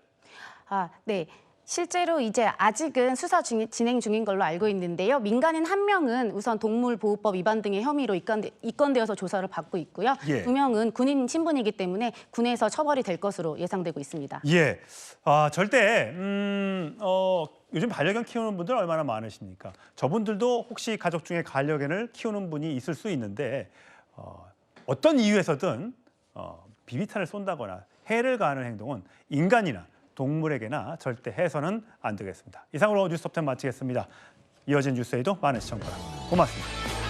네. 실제로 이제 아직은 수사 진행 중인 걸로 알고 있는데요. 민간인 한 명은 우선 동물보호법 위반 등의 혐의로 입건되어서 조사를 받고 있고요. 예. 2명은 군인 신분이기 때문에 군에서 처벌이 될 것으로 예상되고 있습니다. 예, 절대 요즘 반려견 키우는 분들 얼마나 많으십니까? 저분들도 혹시 가족 중에 반려견을 키우는 분이 있을 수 있는데 어떤 이유에서든 비비탄을 쏜다거나 해를 가하는 행동은 인간이나 동물에게나 절대 해서는 안 되겠습니다. 이상으로 뉴스톱10 마치겠습니다. 이어진 뉴스에도 많은 시청 바랍니다. 고맙습니다.